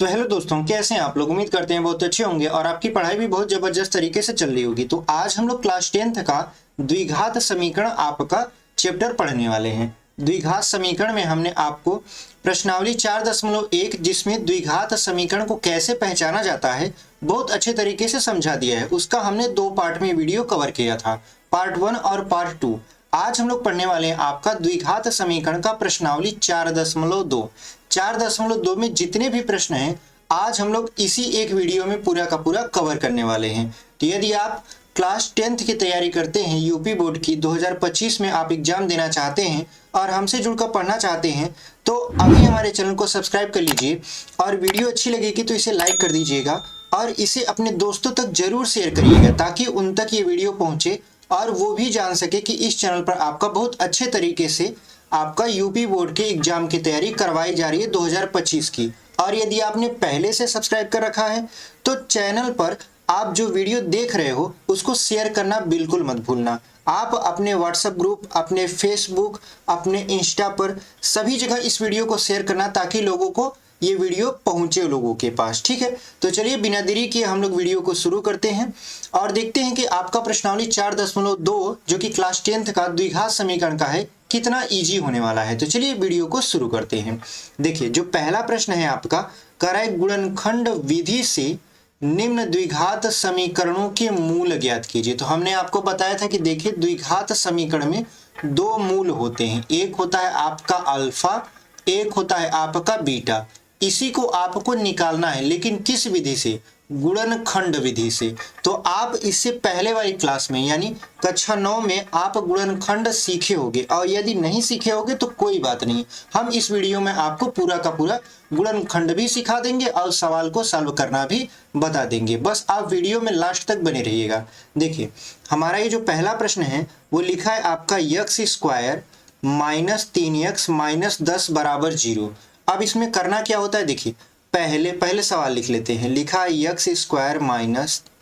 Hello दोस्तों, कैसे हैं आप लोग। उम्मीद करते हैं बहुत अच्छे होंगे और आपकी पढ़ाई भी बहुत जबरदस्त तरीके से चल रही होगी। तो आज हम लोग क्लास 10th का द्विघात समीकरण आपका चैप्टर पढ़ने वाले हैं। द्विघात समीकरण में हमने आपको प्रश्नावली 4.1 जिसमें द्विघात समीकरण को कैसे पहचाना जाता है बहुत अच्छे तरीके से समझा दिया है। उसका हमने 2 पार्ट में वीडियो कवर किया था, पार्ट 1 और पार्ट 2। आज हम लोग पढ़ने वाले हैं आपका द्विघात समीकरण का प्रश्नावली 4.2। 4.2 में जितने भी प्रश्न हैं आज हम लोग इसी एक वीडियो में पूरा का पूरा कवर करने वाले हैं। तो यदि आप क्लास 10th की तैयारी करते हैं, यूपी बोर्ड की 2025 में आप एग्जाम देना चाहते हैं और हमसे जुड़कर पढ़ना चाहते हैं, तो अभी हमारे चैनल को सब्सक्राइब कर लीजिए और वीडियो अच्छी लगेगी तो इसे लाइक कर दीजिएगा और इसे अपने दोस्तों तक जरूर शेयर करिएगा ताकि उन तक ये वीडियो पहुंचे और वो भी जान सके कि इस चैनल पर आपका बहुत अच्छे तरीके से आपका यूपी बोर्ड के एग्जाम की तैयारी करवाई जा रही है 2025 की। और यदि आपने पहले से सब्सक्राइब कर रखा है तो चैनल पर आप जो वीडियो देख रहे हो उसको शेयर करना बिल्कुल मत भूलना। आप अपने व्हाट्सएप ग्रुप, अपने फेसबुक, अपने इंस्टा पर सभी जगह इस वीडियो को शेयर करना ताकि लोगों को ये वीडियो पहुंचे लोगों के पास। ठीक है, तो चलिए बिना देरी किए हम लोग वीडियो को शुरू करते हैं और देखते हैं कि आपका प्रश्नावली 4.2 जो कि क्लास 10th का द्विघात समीकरण का है कितना इजी होने वाला है। तो चलिए वीडियो को शुरू करते हैं। देखिए, जो पहला प्रश्न है आपका, कराए गुणनखंड विधि से निम्न द्विघात समीकरणों के मूल ज्ञात कीजिए। तो हमने आपको बताया था कि देखिए द्विघात समीकरण में 2 मूल होते हैं, एक होता है आपका अल्फा, एक होता है आपका बीटा। इसी को आपको निकालना है, लेकिन किस विधि से? गुणनखंड विधि से। तो आप इससे पहले वाली क्लास में यानी कक्षा 9 में आप गुणनखंड सीखे होंगे और यदि नहीं सीखे होंगे तो कोई बात नहीं, हम इस वीडियो में आपको पूरा का पूरा गुणनखंड भी सिखा देंगे और सवाल को सॉल्व करना भी बता देंगे। बस आप वीडियो में लास्ट तक बने रहिएगा। देखिए, हमारा ये जो पहला प्रश्न है वो लिखा है आपका x² -3x -10 बराबर 0। अब इसमें करना क्या होता है, देखिए पहले सवाल लिख लेते हैं। लिखा है x²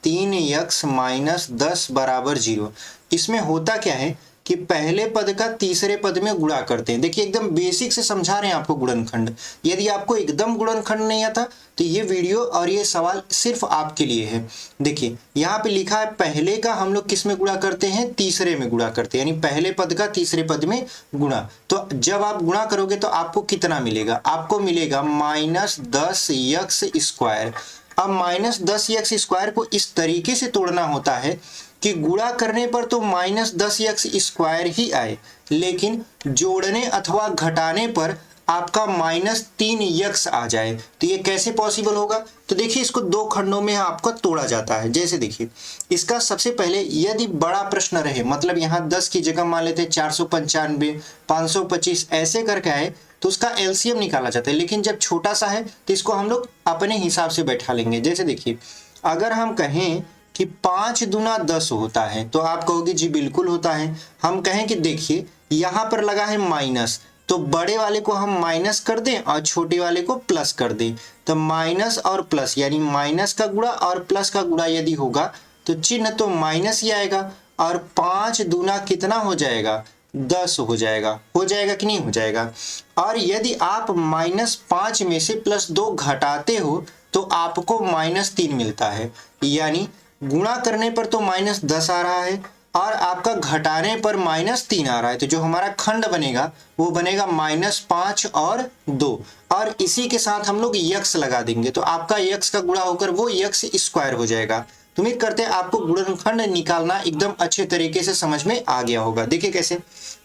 -3x -10 बराबर 0। इसमें होता क्या है कि पहले पद का तीसरे पद में गुणा करते हैं। देखिए एकदम बेसिक से समझा रहे हैं आपको गुणनखंड। यदि आपको एकदम गुणनखंड नहीं आता तो ये वीडियो और ये सवाल सिर्फ आपके लिए है। देखिए यहाँ पे लिखा है पहले का हम लोग किस में गुणा करते हैं? तीसरे में गुणा करते हैं, यानी पहले पद का तीसरे पद में गुणा। तो जब आप गुणा करोगे तो आपको कितना मिलेगा? आपको मिलेगा -10x²। अब -10x² को इस तरीके से तोड़ना होता है कि गुणा करने पर तो -10x² ही आए, लेकिन जोड़ने अथवा घटाने पर आपका -3x आ जाए। तो ये कैसे पॉसिबल होगा? तो देखिए इसको 2 खंडों में आपका तोड़ा जाता है। जैसे देखिए इसका सबसे पहले यदि बड़ा प्रश्न रहे, मतलब यहाँ 10 की जगह मान लेते 495, 525 ऐसे करके आए तो उसका एलसीएम निकाला जाता है। लेकिन जब छोटा सा है तो इसको हम लोग अपने हिसाब से बैठा लेंगे। जैसे देखिए अगर हम कहें कि 5 दूना 10 होता है तो आप कहोगे जी बिल्कुल होता है। हम कहें कि देखिए यहाँ पर लगा है माइनस, तो बड़े वाले को हम माइनस कर दें और छोटे वाले को प्लस कर दें। तो माइनस और प्लस यानी माइनस का गुणा और प्लस का गुणा यदि होगा तो चिन्ह तो माइनस ही आएगा और 5 दूना कितना हो जाएगा? 10 हो जाएगा। हो जाएगा कि नहीं हो जाएगा? और यदि आप -5 में से +2 घटाते हो तो आपको -3 मिलता है। यानी गुणा करने पर तो -10 आ रहा है और आपका घटाने पर -3 आ रहा है। तो जो हमारा खंड बनेगा वो बनेगा -5 और 2 और इसी के साथ हम लोग x लगा देंगे तो आपका x का गुणा होकर वो x² हो जाएगा। तो उम्मीद करते हैं आपको गुणनखंड निकालना एकदम अच्छे तरीके से समझ में आ गया होगा। देखिए कैसे,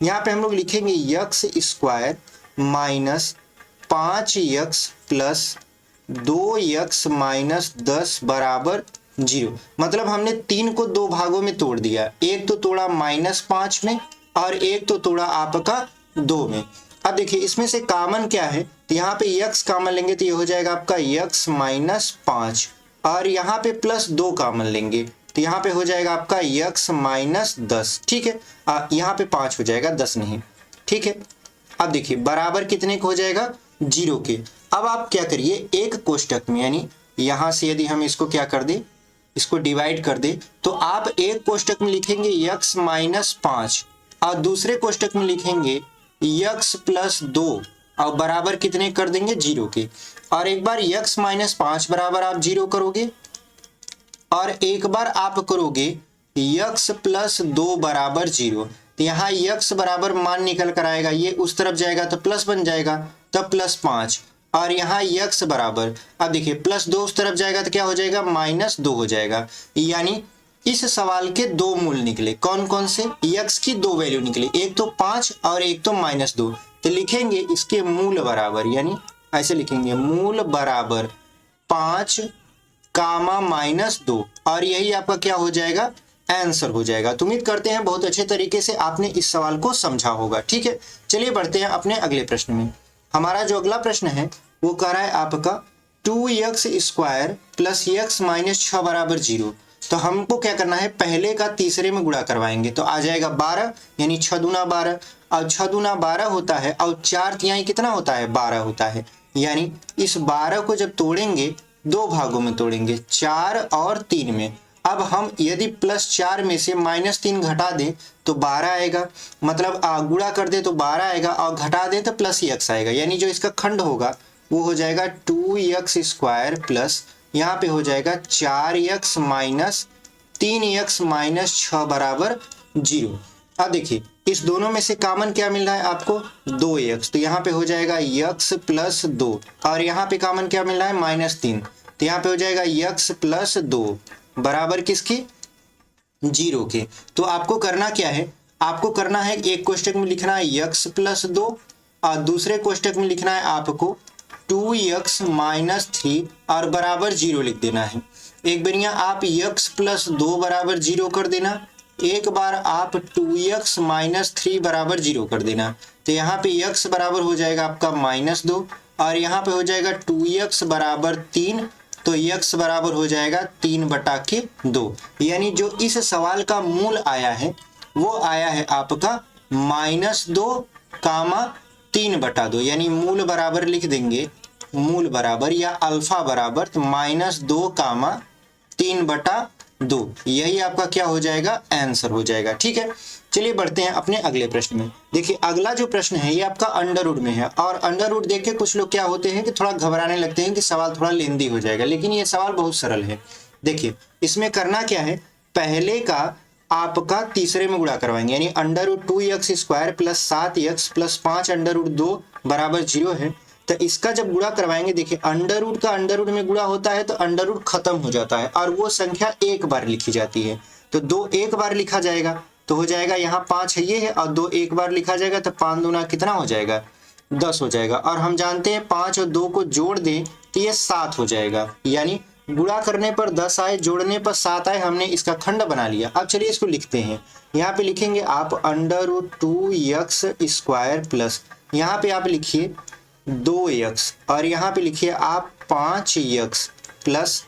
यहाँ पे हम लोग लिखेंगे x² -5x + 2x -10 बराबर 0। मतलब हमने 3 को 2 भागों में तोड़ दिया, एक तो तोड़ा -5 में और एक तो तोड़ा आपका 2 में। अब देखिए इसमें से कॉमन क्या है, तो यहाँ पे x कॉमन लेंगे तो ये हो जाएगा आपका x -5 और यहाँ पे +2 कॉमन लेंगे तो यहाँ पे हो जाएगा आपका x -10। ठीक है, यहाँ पे 5 हो जाएगा, 10 नहीं। ठीक है, अब देखिए बराबर कितने को हो जाएगा? 0 के। अब आप क्या करिए, एक कोष्टक में यानी यहाँ से यदि हम इसको क्या कर दें, इसको डिवाइड कर दे तो आप एक कोष्टक में लिखेंगे x -5 और दूसरे कोष्टक में लिखेंगे x + 2 और बराबर कितने कर देंगे 0 के। और एक बार x माइनस 5 बराबर आप 0 करोगे और एक बार आप करोगे x प्लस 2 बराबर 0। तो यहाँ x बराबर मान निकल कर आएगा, ये उस तरफ जाएगा तो प्लस बन जाएगा, तब प्लस 5। और यहाँ x बराबर, अब देखिए प्लस 2 उस तरफ जाएगा तो क्या हो जाएगा माइनस 2 हो जाएगा। यानी इस सवाल के दो मूल निकले, कौन कौन से, x की दो वैल्यू निकली, एक तो 5 और एक तो -2। तो लिखेंगे इसके मूल बराबर, यानी ऐसे लिखेंगे मूल बराबर 5 कामा -2, और यही आपका क्या हो जाएगा आंसर हो जाएगा। तो उम्मीद करते हैं बहुत अच्छे तरीके से आपने इस सवाल को समझा होगा। ठीक है, चलिए बढ़ते हैं अपने अगले प्रश्न में। हमारा जो अगला प्रश्न है वो कह रहा है आपका 2x square plus x minus 6 बराबर 0। तो हमको क्या करना है, पहले का तीसरे में गुणा करवाएंगे तो आ जाएगा 12, यानी 6 दूना 12, और 6 दूना 12 होता है और 4 तिहाई कितना होता है 12 होता है। यानी इस 12 को जब तोड़ेंगे दो भागों में तोड़ेंगे, 4 और 3 में। अब हम यदि +4 में से -3 घटा दें तो 12 आएगा, मतलब गुणा कर दे तो 12 आएगा और घटा दे तो प्लस x आएगा। यानी जो इसका खंड होगा वो हो जाएगा 2x स्क्वायर प्लस यहाँ पे हो जाएगा 4x माइनस 3x माइनस 6 बराबर 0। अब देखिए इस दोनों में से कॉमन क्या मिल रहा है आपको 2x, तो यहाँ पे हो जाएगा x प्लस 2, और यहाँ पे कॉमन क्या मिल रहा है -3, तो यहाँ पे हो जाएगा x प्लस 2 बराबर किसकी 0 के। तो आपको करना क्या है, आपको करना है एक कोष्टक में लिखना है x प्लस 2 और दूसरे कोष्टक में लिखना है आपको 2x माइनस 3 और बराबर 0 लिख देना है। एक बार आप x प्लस 2 बराबर 0 कर देना, एक बार आप 2x माइनस 3 बराबर 0 कर देना। तो यहाँ पे x बराबर हो जाएगा आपका -2 और यहाँ पे हो जाएगा 2x बराबर 3, तो x बराबर हो जाएगा 3/2। यानी जो इस सवाल का मूल आया है वो आया है आपका -2 कामा 3/2, यानी मूल बराबर लिख देंगे, मूल बराबर या अल्फा बराबर तो -2 कामा 3/2, यही आपका क्या हो जाएगा आंसर हो जाएगा। ठीक है, चलिए बढ़ते हैं अपने अगले प्रश्न में। देखिए अगला जो प्रश्न है ये आपका अंडर रूट में है, और अंडर रूट देख के कुछ लोग क्या होते हैं कि थोड़ा घबराने लगते हैं कि सवाल थोड़ा लेंदी हो जाएगा, लेकिन ये सवाल बहुत सरल है। देखिए इसमें करना क्या है, पहले का आपका तीसरे में गुणा करवाएंगे, यानी √2x square plus 7x plus 5 √2 बराबर 0 है। तो इसका जब गुणा करवाएंगे, देखिए अंडर रूट का अंडर रूट में गुणा होता है तो अंडर रूट खत्म हो जाता है और वो संख्या एक बार लिखी जाती है। तो 2 एक बार लिखा जाएगा तो हो जाएगा यहाँ 5 है ये है, और 2 एक बार लिखा जाएगा तो 5 दूना कितना हो जाएगा 10 हो जाएगा। और हम जानते हैं 5 और 2 को जोड़ दें तो ये 7 हो जाएगा, यानी गुणा करने पर 10 आए, जोड़ने पर 7 आए, हमने इसका खंड बना लिया। अब चलिए इसको लिखते हैं, यहाँ पे लिखेंगे आप √2x स्क्वायर प्लस यहाँ पे आप लिखिए 2x और यहाँ पे लिखिए आप 5x प्लस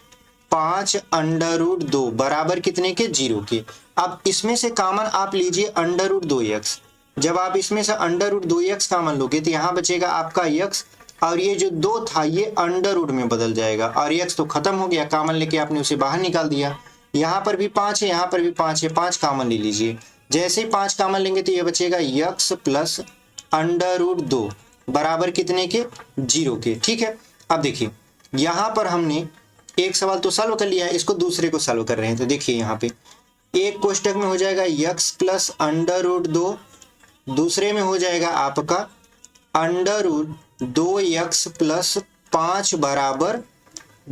5 √2 बराबर कितने के 0 के। अब इसमें से कॉमन आप लीजिए √2x, जब आप इसमें से √2x कॉमन लोगे तो यहाँ बचेगा आपका x, और ये जो 2 था ये अंडर रूट में बदल जाएगा, और x तो खत्म हो गया, कॉमन लेके आपने उसे बाहर निकाल दिया। यहाँ पर भी 5 है, यहाँ पर भी 5 है, 5 कॉमन ले लीजिए। जैसे ही 5 कॉमन लेंगे तो ये बचेगा x प्लस √2 बराबर कितने के 0 के। ठीक है, अब देखिए यहाँ पर हमने एक सवाल तो सॉल्व कर लिया है, इसको दूसरे को सॉल्व कर रहे हैं। तो देखिए यहाँ पे एक कोष्टक में हो जाएगा x प्लस √2, दूसरे में हो जाएगा आपका √2x प्लस 5 बराबर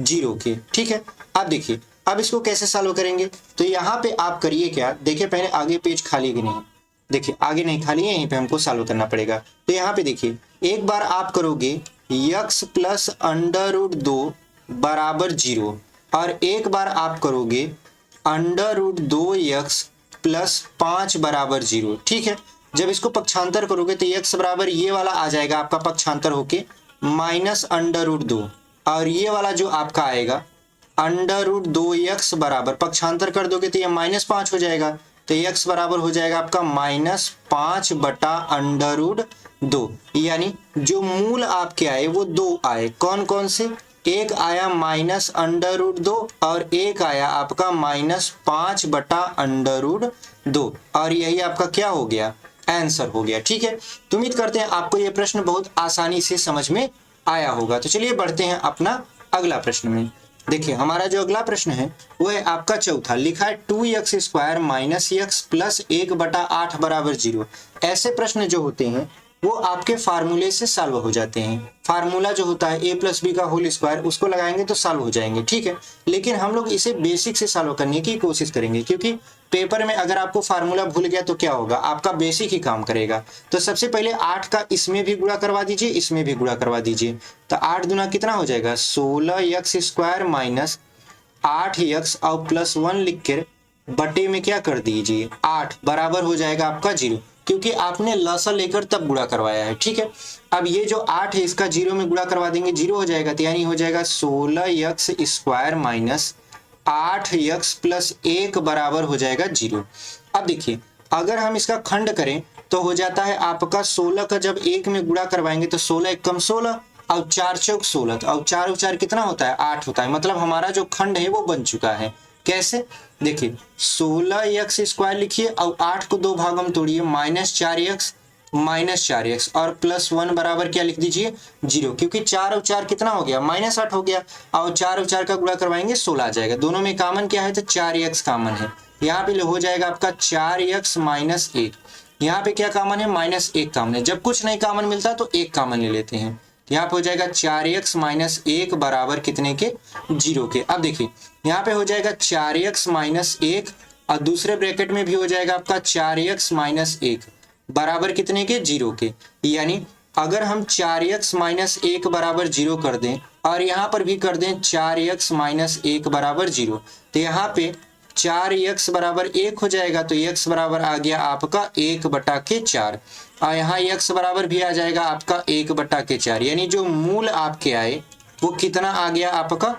0 के। ठीक है, अब देखिए अब इसको कैसे सॉल्व करेंगे, तो यहाँ पे आप करिए क्या, देखिए पहले आगे पेज खाली कि नहीं, देखिए आगे नहीं खाली है, यहीं पे हमको सॉल्व करना पड़ेगा। तो यहाँ पे देखिए एक बार आप करोगे x प्लस √2 बराबर 0 और एक बार आप करोगे √2x प्लस 5 बराबर 0। ठीक है, जब इसको पक्षांतर करोगे तो x बराबर ये वाला आ जाएगा आपका पक्षांतर होके -√2, और ये वाला जो आपका आएगा √2x बराबर पक्षांतर कर दोगे तो ये -5 हो जाएगा, तो x बराबर हो जाएगा आपका -5/√2। यानी जो मूल आपके आए वो 2 आए, कौन कौन से, एक आया -√2 और एक आया आपका -5/√2, और यही आपका क्या हो गया आंसर हो गया। ठीक है, तो उम्मीद करते हैं आपको ये प्रश्न बहुत आसानी से समझ में आया होगा। तो चलिए बढ़ते हैं अपना अगला प्रश्न में। देखिए हमारा जो अगला प्रश्न है वो है आपका चौथा, लिखा है 2x² माइनस एक्स प्लस 1/8 बराबर 0। ऐसे प्रश्न जो होते हैं वो आपके फार्मूले से सॉल्व हो जाते हैं। फार्मूला जो होता है a+b² उसको लगाएंगे तो सॉल्व हो जाएंगे। ठीक है, लेकिन हम लोग इसे बेसिक से सॉल्व करने की कोशिश करेंगे, क्योंकि पेपर में अगर आपको फार्मूला भूल गया तो क्या होगा, आपका बेसिक ही काम करेगा। तो सबसे पहले 8 का इसमें भी गुणा करवा दीजिए, इसमें भी गुणा करवा दीजिए। तो 8 दूना कितना हो जाएगा 16x² माइनस 8x और +1 लिख कर बटे में क्या कर दीजिए 8 बराबर हो जाएगा आपका 0, क्योंकि आपने लसा लेकर तब गुणा करवाया है। ठीक है, अब ये जो 8 है इसका 0 में गुणा करवा देंगे 0 हो जाएगा, तो यानी हो जाएगा 16x² माइनस 8x प्लस 1 बराबर हो जाएगा 0। अब देखिए अगर हम इसका खंड करें तो हो जाता है आपका 16 का जब 1 में गुणा करवाएंगे तो 16 एक कम 16 और 4 चौक 16 और 4 4 कितना होता है 8 होता है। मतलब हमारा जो खंड है वो बन चुका है। कैसे, देखिए 16x² लिखिए और 8 को 2 भागों में तोड़िए, -4x और +1 बराबर क्या लिख दीजिए 0, क्योंकि 4 और 4 कितना हो गया -8 हो गया और 4 और 4 का गुणा करवाएंगे 16 आ जाएगा। दोनों में कॉमन क्या है तो 4x कॉमन है। यहाँ पे हो जाएगा आपका 4x - 1, यहाँ पे क्या कॉमन है -1 कॉमन है। जब कुछ नहीं कॉमन मिलता तो 1 कॉमन ले लेते हैं। यहाँ पे हो जाएगा 4x - 1 बराबर कितने के 0 के। अब देखिए यहाँ पे हो जाएगा 4x - 1 और दूसरे ब्रैकेट में भी हो जाएगा आपका 4x - 1 बराबर कितने के 0 के। यानी अगर हम 4x - 1 बराबर 0 कर दें और यहाँ पर भी कर दें 4x - 1 बराबर 0, तो यहाँ पे 4x बराबर 1 हो जाएगा, तो x बराबर आ गया आपका 1/4 और यहाँ x बराबर भी आ जाएगा आपका 1/4। यानी जो मूल आपके आए वो कितना आ गया आपका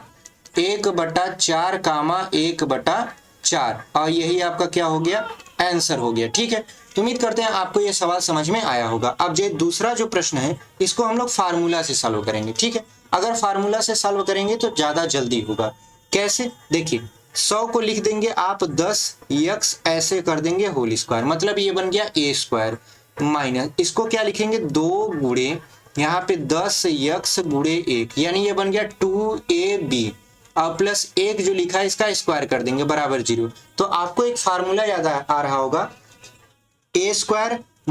1/4 कामा 1/4 और यही आपका क्या हो गया आंसर हो गया। ठीक है, तो उम्मीद करते हैं आपको ये सवाल समझ में आया होगा। अब जो दूसरा जो प्रश्न है इसको हम लोग फार्मूला से सॉल्व करेंगे। ठीक है, अगर फार्मूला से सॉल्व करेंगे तो ज्यादा जल्दी होगा। कैसे, देखिए 100 को लिख देंगे आप 10x ऐसे कर देंगे होल स्क्वायर, मतलब ये बन गया a² माइनस इसको क्या लिखेंगे 2 गुणे यहाँ पे 10x गुणे 1, यानी ये बन गया 2ab और प्लस 1 जो लिखा है इसका स्क्वायर कर देंगे बराबर 0। तो आपको एक फार्मूला याद आ रहा होगा a² -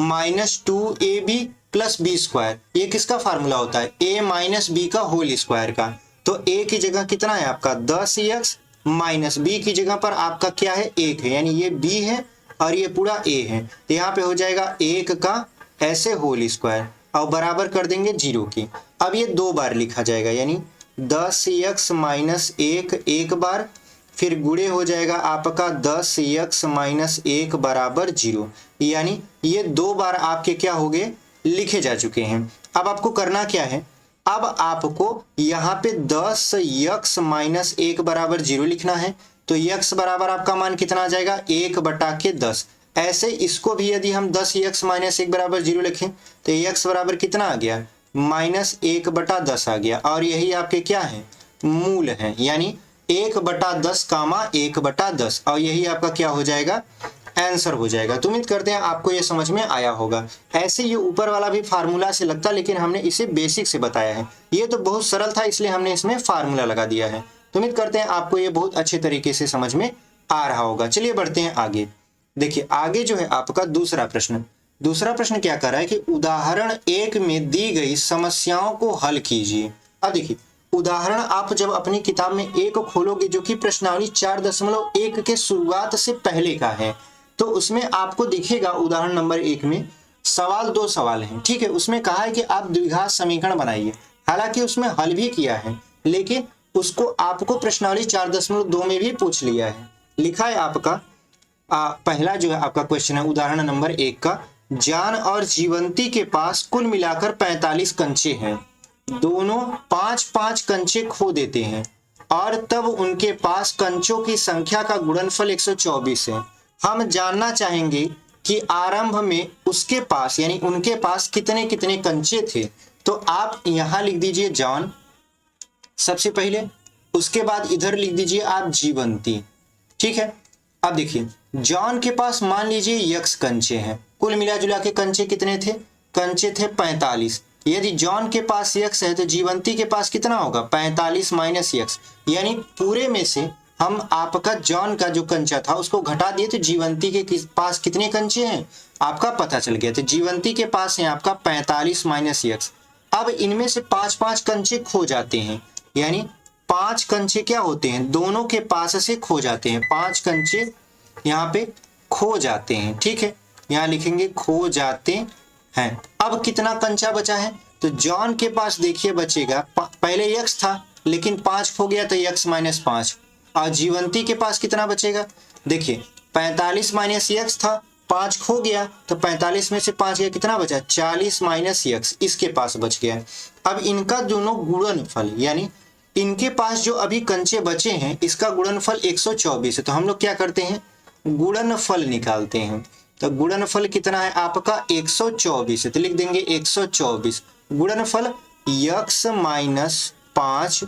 2ab + b²। ये किसका फार्मूला होता है a - b का होल स्क्वायर का। तो a की जगह कितना है आपका 10x माइनस b की जगह पर आपका क्या है 1 है, यानी ये b है और ये पूरा a है। तो यहाँ पे हो जाएगा 1 का ऐसे होल स्क्वायर और बराबर कर देंगे 0 की। अब ये 2 बार लिखा जाएगा, यानी 10x - 1 एक बार, फिर गुणे हो जाएगा आपका 10x - 1 बराबर 0, यानी ये 2 बार आपके क्या हो गए लिखे जा चुके हैं। अब आपको करना क्या है, अब आपको यहाँ पे 10x - 1 बराबर 0 लिखना है। तो x बराबर आपका मान कितना आ जाएगा 1/10। ऐसे इसको भी यदि हम 10x - 1 बराबर 0 लिखें तो x बराबर कितना आ गया -1/10 आ गया और यही आपके क्या है मूल है, यानी 1/10 कामा 1/10 और यही आपका क्या हो जाएगा आंसर हो जाएगा। तो उम्मीद करते हैं आपको ये समझ में आया होगा। ऐसे ये ऊपर वाला भी फार्मूला से लगता, लेकिन हमने इसे बेसिक से बताया है। ये तो बहुत सरल था इसलिए हमने इसमें फार्मूला लगा दिया है। तो उम्मीद करते हैं आपको ये बहुत अच्छे तरीके से समझ में आ रहा होगा। चलिए बढ़ते हैं आगे। देखिए आगे जो है आपका दूसरा प्रश्न क्या कर रहा है कि उदाहरण 1 में दी गई समस्याओं को हल कीजिए। अब देखिए उदाहरण आप जब अपनी किताब में 1 खोलोगे जो कि प्रश्नावली 4.1 के शुरुआत से पहले का है, तो उसमें आपको दिखेगा उदाहरण नंबर 1 में सवाल 2 सवाल हैं। ठीक है, उसमें कहा है कि आप द्विघात समीकरण बनाइए। हालांकि उसमें हल भी किया है, लेकिन उसको आपको प्रश्नावली 4.2 में भी पूछ लिया है। लिखा है आपका पहला जो है आपका क्वेश्चन है उदाहरण नंबर 1 का, जान और जीवंती के पास कुल मिलाकर 45 कंचे हैं। दोनों 5-5 कंचे खो देते हैं और तब उनके पास कंचों की संख्या का गुणनफल 124 है। हम जानना चाहेंगे कि आरंभ में उसके पास यानी उनके पास कितने कितने कंचे थे। तो आप यहां लिख दीजिए जॉन सबसे पहले, उसके बाद इधर लिख दीजिए आप जीवंती। ठीक है, अब देखिए जॉन के पास मान लीजिए x कंचे हैं कुल मिला जुला के कंचे कितने थे? कंचे थे 45। यदि जॉन के पास यक्स है तो जीवंती के पास कितना होगा? 45 माइनस यक्स। यानी पूरे में से हम आपका जॉन का जो कंचा था उसको घटा दिए तो जीवंती के पास कितने कंचे हैं आपका पता चल गया। तो जीवंती के पास है आपका 45 माइनस यक्स। अब इनमें से 5-5 कंचे खो जाते हैं, यानी 5 कंचे क्या होते हैं? दोनों के पास से खो जाते हैं। 5 कंचे यहाँ पे खो जाते हैं, ठीक है, यहाँ लिखेंगे खो जाते हैं। अब कितना कंचा बचा है? तो जॉन के पास देखिए बचेगा, पहले यक्स था लेकिन 5 खो गया तो यक्स माइनस 5। और जीवंती के पास कितना बचेगा? देखिए 45 माइनस यक्स था, 5 खो गया तो 45 में से 5 गया, कितना बचा? 40 माइनस यक्स इसके पास बच गया। अब इनका दोनों गुणनफल, यानी इनके पास जो अभी कंचे बचे हैं इसका गुणनफल 124 है। तो हम लोग क्या करते हैं? गुणनफल निकालते हैं। तो गुणनफल कितना है आपका? 124 है। तो लिख देंगे 124 गुणनफल यक्स माइनस 5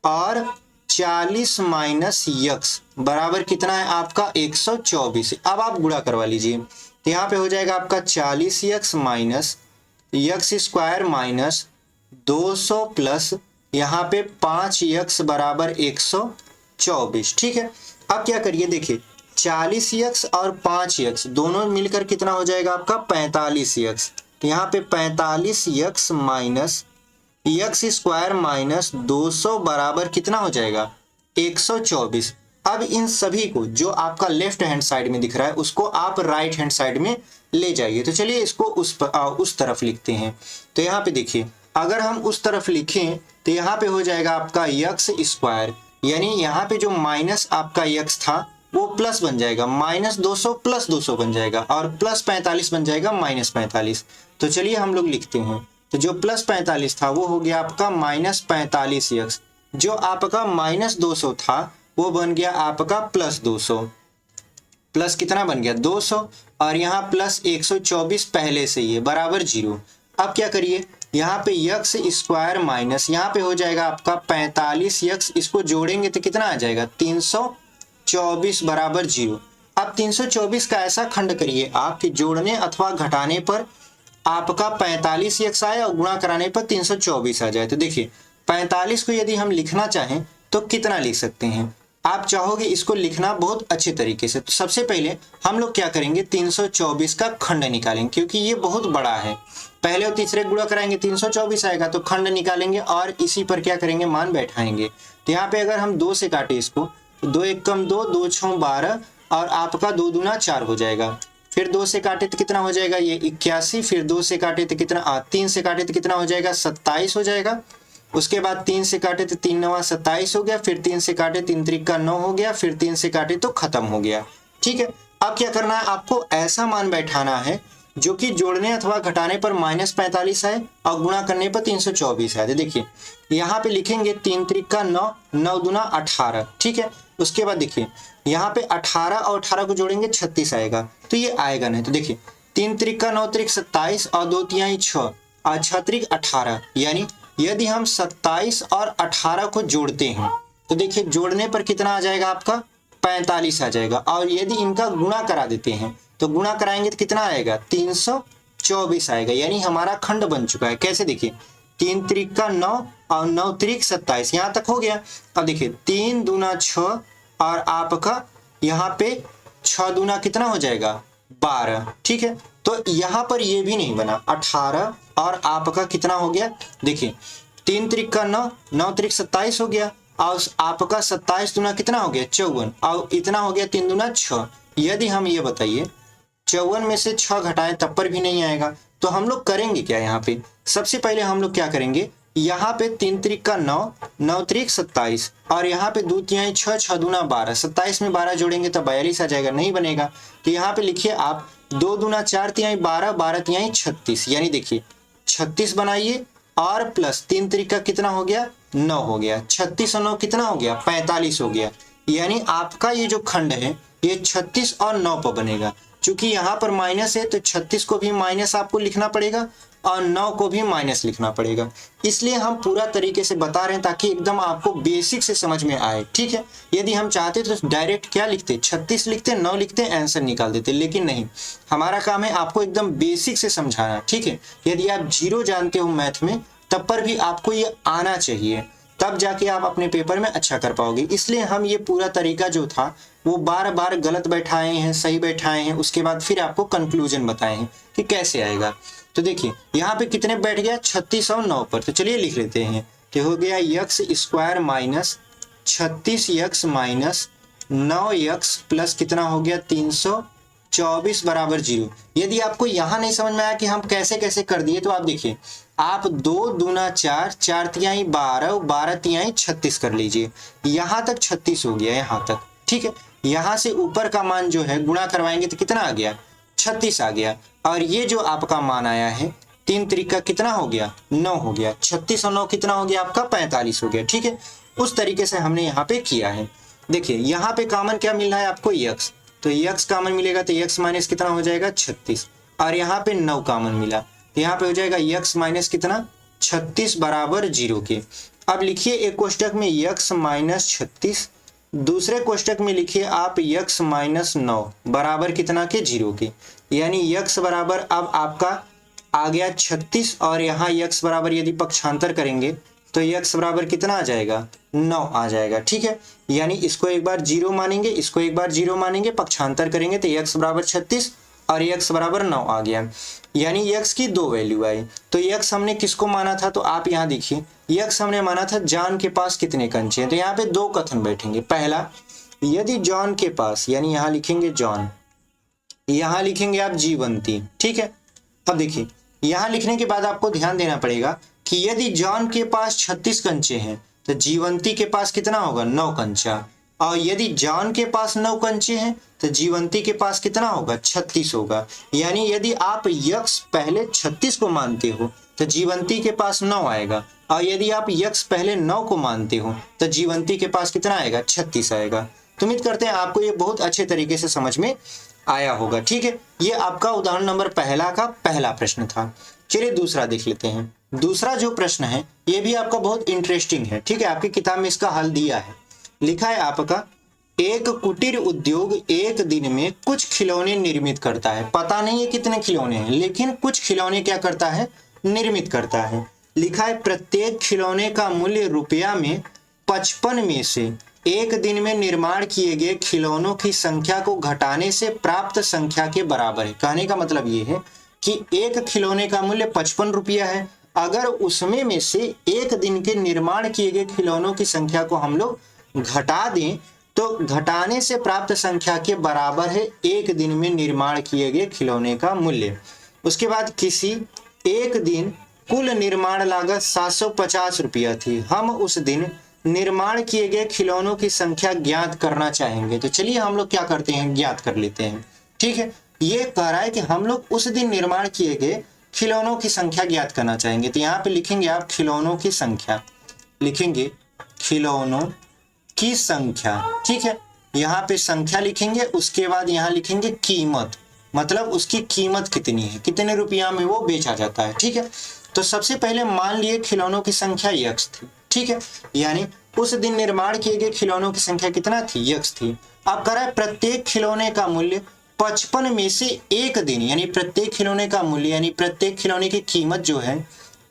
और 40 माइनस यक्स बराबर कितना है आपका? 124। अब आप गुणा करवा लीजिए। तो यहाँ पे हो जाएगा आपका 40 x minus x square minus 200 plus यहाँ पे 5 यक्स बराबर 124। ठीक है, अब क्या करिए, देखिए 40 यक्स और 5 यक्स दोनों मिलकर कितना हो जाएगा आपका? 45 यक्स। तो यहाँ पे 45 x minus x square minus 200 बराबर कितना हो जाएगा? 124। अब इन सभी को जो आपका लेफ्ट हैंड साइड में दिख रहा है उसको आप राइट हैंड साइड में ले जाइए। तो चलिए इसको उस तरफ लिखते हैं। तो यहाँ पे देखिए, अगर हम उस तरफ लिखें तो यहाँ पे हो जाएगा आपका यक्स स्क्वायर, यानी यहाँ पे जो माइनस आपका यक्स था वो प्लस बन जाएगा, माइनस 200 प्लस 200 बन जाएगा और प्लस 45 बन जाएगा माइनस 45। तो चलिए हम लोग लिखते हैं। तो जो प्लस 45 था वो हो गया आपका माइनस 45 यक्स, जो आपका माइनस 200 था वो बन गया आपका प्लस 200। प्लस कितना बन गया? 200 और यहाँ प्लस 124 पहले से ही है बराबर 0। अब क्या करिए, यहाँ पे यक्स स्क्वायर माइनस यहाँ पे हो जाएगा आपका 45 यक्स, इसको जोड़ेंगे तो कितना आ जाएगा? 324 बराबर 0। अब 324 का ऐसा खंड करिए आप कि जोड़ने अथवा घटाने पर आपका 45 यक्स आए और गुणा कराने पर 324 आ जाए। तो देखिए 45 को यदि हम लिखना चाहें तो कितना लिख सकते हैं? आप चाहोगे इसको लिखना बहुत अच्छे तरीके से, तो सबसे पहले हम लोग क्या करेंगे? 324 का खंड निकालेंगे, क्योंकि ये बहुत बड़ा है। पहले और तीसरे गुणा कराएंगे 324 आएगा, तो खंड निकालेंगे और इसी पर क्या करेंगे? मान बैठाएंगे। तो यहाँ पे अगर हम 2 से काटे इसको, 2 1 कम 2, 2 6 12 और आपका 2 दूना 4 हो जाएगा। फिर 2 से काटे तो कितना हो जाएगा? ये 81। फिर 2 से काटे तो कितना? 3 से काटे तो कितना हो जाएगा? 27 हो जाएगा। उसके बाद 3 से काटे तो 3 9 27 हो गया। फिर 3 से काटे 3 3 9 हो गया। फिर 3 से काटे तो खत्म हो गया। ठीक है, अब क्या करना है? आपको ऐसा मान बैठाना है जो कि जोड़ने अथवा घटाने पर माइनस 45 है और गुणा करने पर 324 है। देखिए यहाँ पे लिखेंगे 3 3 9, 9 दूना 18। ठीक है, उसके बाद देखिए यहाँ पे 18 और 18 को जोड़ेंगे 36 आएगा, तो ये आएगा नहीं। तो देखिए 3 3 9 3 27 और 2 तिहाई 6 और 6 3 18, यानी यदि हम 27 और 18 को जोड़ते हैं तो देखिए जोड़ने पर कितना आ जाएगा आपका? 45 आ जाएगा। और यदि इनका गुणा करा देते हैं तो गुणा कराएंगे तो कितना आएगा? 324 आएगा, यानी हमारा खंड बन चुका है। कैसे? देखिए 3 3 9 और 9 3 27, यहाँ तक हो गया। अब देखिए 3 दूना 6 और आपका यहाँ पे 6 दूना कितना हो जाएगा? 12। ठीक है, तो यहाँ पर ये भी नहीं बना। 18 और आपका कितना हो गया? देखिए 3 3 9, 9 3 27 हो गया और आपका 27 दूना कितना हो गया? 54 और इतना हो गया 3 दूना 6। यदि हम ये बताइए 54 में से 6 घटाएं तब पर भी नहीं आएगा, तो हम लोग करेंगे क्या? यहाँ पे सबसे पहले हम लोग क्या करेंगे? यहाँ पे 3 3 9, 9 3 27 और यहाँ पे 2 तिहाई 6, 6 दूना 12, 27 में 12 जोड़ेंगे तो 42 आ जाएगा, नहीं बनेगा। तो यहाँ पे लिखिए आप 2 दूना 4 तिहाई 12, 12 तिहाई 36, यानी देखिए 36 बनाइए और प्लस 3 3 का कितना हो गया? 9 हो गया। 36 और 9 कितना हो गया? 45 हो गया। यानी आपका ये जो खंड है ये 36 और 9 पर बनेगा। चूंकि यहाँ पर माइनस है तो 36 को भी माइनस आपको लिखना पड़ेगा और 9 को भी माइनस लिखना पड़ेगा। इसलिए हम पूरा तरीके से बता रहे हैं ताकि एकदम आपको बेसिक से समझ में आए, ठीक है। यदि हम चाहते तो डायरेक्ट क्या लिखते, 36 लिखते, 9 लिखते, आंसर निकाल देते, लेकिन नहीं, हमारा काम है आपको एकदम बेसिक से समझाना, ठीक है। यदि आप जीरो जानते हो मैथ में तब पर भी आपको ये आना चाहिए, तब जाके आप अपने पेपर में अच्छा कर पाओगे। इसलिए हम ये पूरा तरीका जो था वो बार बार गलत बैठाए हैं, सही बैठाए हैं, उसके बाद फिर आपको कंक्लूजन बताए हैं कि कैसे आएगा। तो देखिए यहाँ पे कितने बैठ गया, 36 और 9 पर। तो चलिए लिख लेते हैं कि हो गया x square minus 36 x minus 9 x plus कितना हो गया 324 बराबर 0। यदि आपको यहाँ नहीं समझ में आया कि हम कैसे कैसे कर दिए तो आप देखिए, आप 2 दूना 4, 4 तिहाई 12, 12 तिहाई 36 कर लीजिए। यहाँ तक 36 हो गया, यहाँ तक, ठीक है। यहाँ से ऊपर का मान जो है गुणा करवाएंगे तो कितना आ गया, 36 आ गया। और ये जो आपका मान आया है 3 त्रिका कितना हो गया, 9 हो गया। 36 और 9 कितना हो गया आपका, 45 हो गया, ठीक है। उस तरीके से हमने यहाँ पे किया है। देखिए यहाँ पे कॉमन क्या मिल रहा है आपको, यक्स, तो यक्स कॉमन मिलेगा तो यक्स माइनस कितना हो जाएगा 36, और यहाँ पे 9 कॉमन मिला तो यहाँ पे हो जाएगा यक्स माइनस कितना 36 बराबर 0 के। अब लिखिए एक कोष्टक में यक्स माइनस 36, दूसरे कोष्टक में लिखिए आप यक्स माइनस 9 बराबर कितना के 0 के। यानी यक्स बराबर अब आपका आ गया 36 और यहाँ यक्स बराबर यदि पक्षांतर करेंगे तो यक्स बराबर कितना आ जाएगा, 9 आ जाएगा, ठीक है। यानी इसको एक बार 0 मानेंगे, इसको एक बार 0 मानेंगे, पक्षांतर करेंगे तो यक्स बराबर 36 और यक्स बराबर 9 आ गया। यानी यक्स की 2 वैल्यू आई। तो यक्स हमने किसको माना था, तो आप यहाँ देखिए यक्स हमने माना था जॉन के पास कितने कंचे हैं। तो यहाँ पे 2 कथन बैठेंगे। पहला, यदि जॉन के पास, यानी यहाँ लिखेंगे जॉन, यहाँ लिखेंगे आप जीवंती, ठीक है। अब देखिए यहाँ लिखने के बाद आपको ध्यान देना पड़ेगा कि यदि जॉन के पास 36 कंचे हैं तो जीवंती के पास कितना होगा, 9 कंचा, और यदि जॉन के पास 9 कंचे हैं तो जीवंती के पास कितना होगा, 36 होगा। यानी यदि आप यक्स पहले 36 को मानते हो तो जीवंती के पास 9 आएगा, और यदि आप यक्स पहले 9 को मानते हो तो जीवंती के पास कितना आएगा, 36 आएगा। तो उम्मीद करते हैं आपको ये बहुत अच्छे तरीके से समझ में आया होगा, ठीक है। ये आपका उदाहरण नंबर पहला का पहला प्रश्न था। चलिए दूसरा देख लेते हैं। दूसरा जो प्रश्न है ये भी आपका बहुत इंटरेस्टिंग है, ठीक है। आपकी किताब में इसका हल दिया है, लिखा है आपका, एक कुटीर उद्योग एक दिन में कुछ खिलौने निर्मित करता है। पता नहीं है कितने खिलौने हैं, लेकिन कुछ खिलौने क्या करता है, निर्मित करता है। लिखा है प्रत्येक खिलौने का मूल्य रुपया में 55 में से एक दिन में निर्माण किए गए खिलौनों की संख्या को घटाने से प्राप्त संख्या के बराबर है। कहने का मतलब ये है कि एक खिलौने का मूल्य 55 रुपया है, अगर उसमें में से एक दिन के निर्माण किए गए खिलौनों की संख्या को हम लोग घटा दें तो घटाने से प्राप्त संख्या के बराबर है एक दिन में निर्माण किए गए खिलौने का मूल्य। उसके बाद किसी एक दिन कुल निर्माण लागत 750 रुपया थी, हम उस दिन निर्माण किए गए खिलौनों की संख्या ज्ञात करना चाहेंगे। तो चलिए हम लोग क्या करते हैं, ज्ञात कर लेते हैं, ठीक है। ये कह रहा है कि हम लोग उस दिन निर्माण किए गए खिलौनों की संख्या ज्ञात करना चाहेंगे। तो यहाँ पे लिखेंगे आप खिलौनों की संख्या, लिखेंगे खिलौनों की संख्या, ठीक है। यहाँ पे संख्या लिखेंगे, उसके बाद यहाँ लिखेंगे कीमत, मतलब उसकी कीमत कितनी है, कितने रुपया में वो बेचा जाता है, ठीक है। तो सबसे पहले मान लिए खिलौनों की संख्या यक्स थी, ठीक है। यानी उस दिन निर्माण किए गए खिलौनों की संख्या कितना थी, यक्स थी। अब कह रहा है प्रत्येक खिलौने का मूल्य 55 में से एक दिन, यानी प्रत्येक खिलौने का मूल्य यानी प्रत्येक खिलौने की कीमत जो है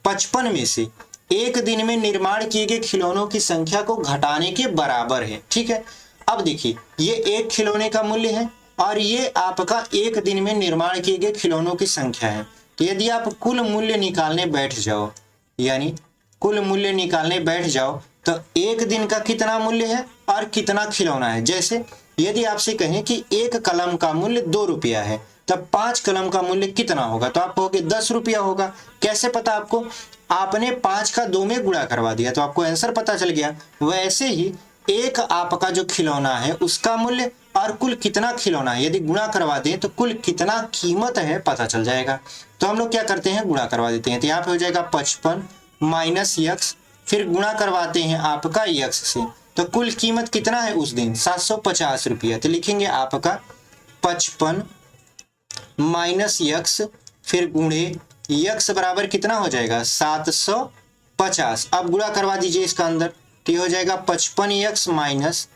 55 में से एक दिन में निर्माण किए गए खिलौनों की संख्या को घटाने के बराबर है, ठीक है। अब देखिए ये एक खिलौने का मूल्य है और ये आपका एक दिन में निर्माण किए गए खिलौनों की संख्या है। तो यदि आप कुल मूल्य निकालने बैठ जाओ, यानी कुल मूल्य निकालने बैठ जाओ तो एक दिन का कितना मूल्य है और कितना खिलौना है। जैसे यदि आपसे कहें कि एक कलम का मूल्य 2 रुपया है तब 5 कलम का मूल्य कितना होगा, तो आप कहोगे 10 रुपया होगा। कैसे पता आपको, आपने 5 का 2 में गुणा करवा दिया तो आपको आंसर पता चल गया। वैसे ही एक आपका जो खिलौना है उसका मूल्य और कुल कितना खिलौना है यदि गुणा करवा दें तो कुल कितना कीमत है पता चल जाएगा। तो हम लोग क्या करते हैं, गुणा करवा देते हैं। तो यहाँ पे हो जाएगा 55 माइनस यक्स, फिर गुणा करवाते हैं आपका यक्स से, तो कुल कीमत कितना है उस दिन 750 रुपया। तो लिखेंगे आपका 55 माइनस यक्स फिर गुणे यक्स बराबर कितना हो जाएगा 750। अब गुणा करवा दीजिए इसका अंदर, तो ये हो जाएगा 55 माइनस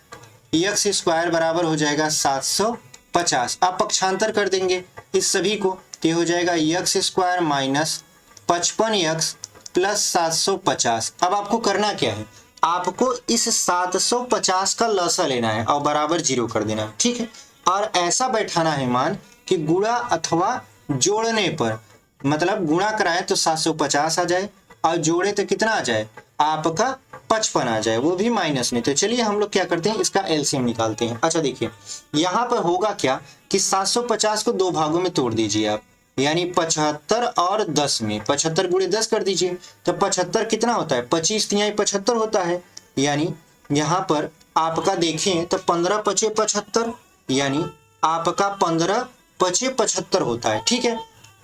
यक्स स्क्वायर बराबर हो जाएगा 750। अब पक्षांतर कर देंगे इस सभी को, तो ये हो जाएगा यक्स स्क्वायर माइनस 55 प्लस 750। अब आपको करना क्या है, आपको इस 750 का लसा लेना है और बराबर 0 कर देना है, ठीक है। और ऐसा बैठाना है मान कि गुणा अथवा जोड़ने पर, मतलब गुणा कराए तो 750 आ जाए और जोड़े तो कितना आ जाए आपका 55 आ जाए, वो भी माइनस में। तो चलिए हम लोग क्या करते हैं, इसका एलसीएम निकालते हैं। अच्छा देखिए यहाँ पर होगा क्या कि 750 को दो भागों में तोड़ दीजिए आप, यानी 75 और 10 में, 75 गुणे 10 कर दीजिए, तो 75 कितना होता है 25 तिहाई 75 होता है। यानी यहाँ पर आपका देखें तो 15 पचे 75, यानी आपका 15 पचे 75 होता है, ठीक है।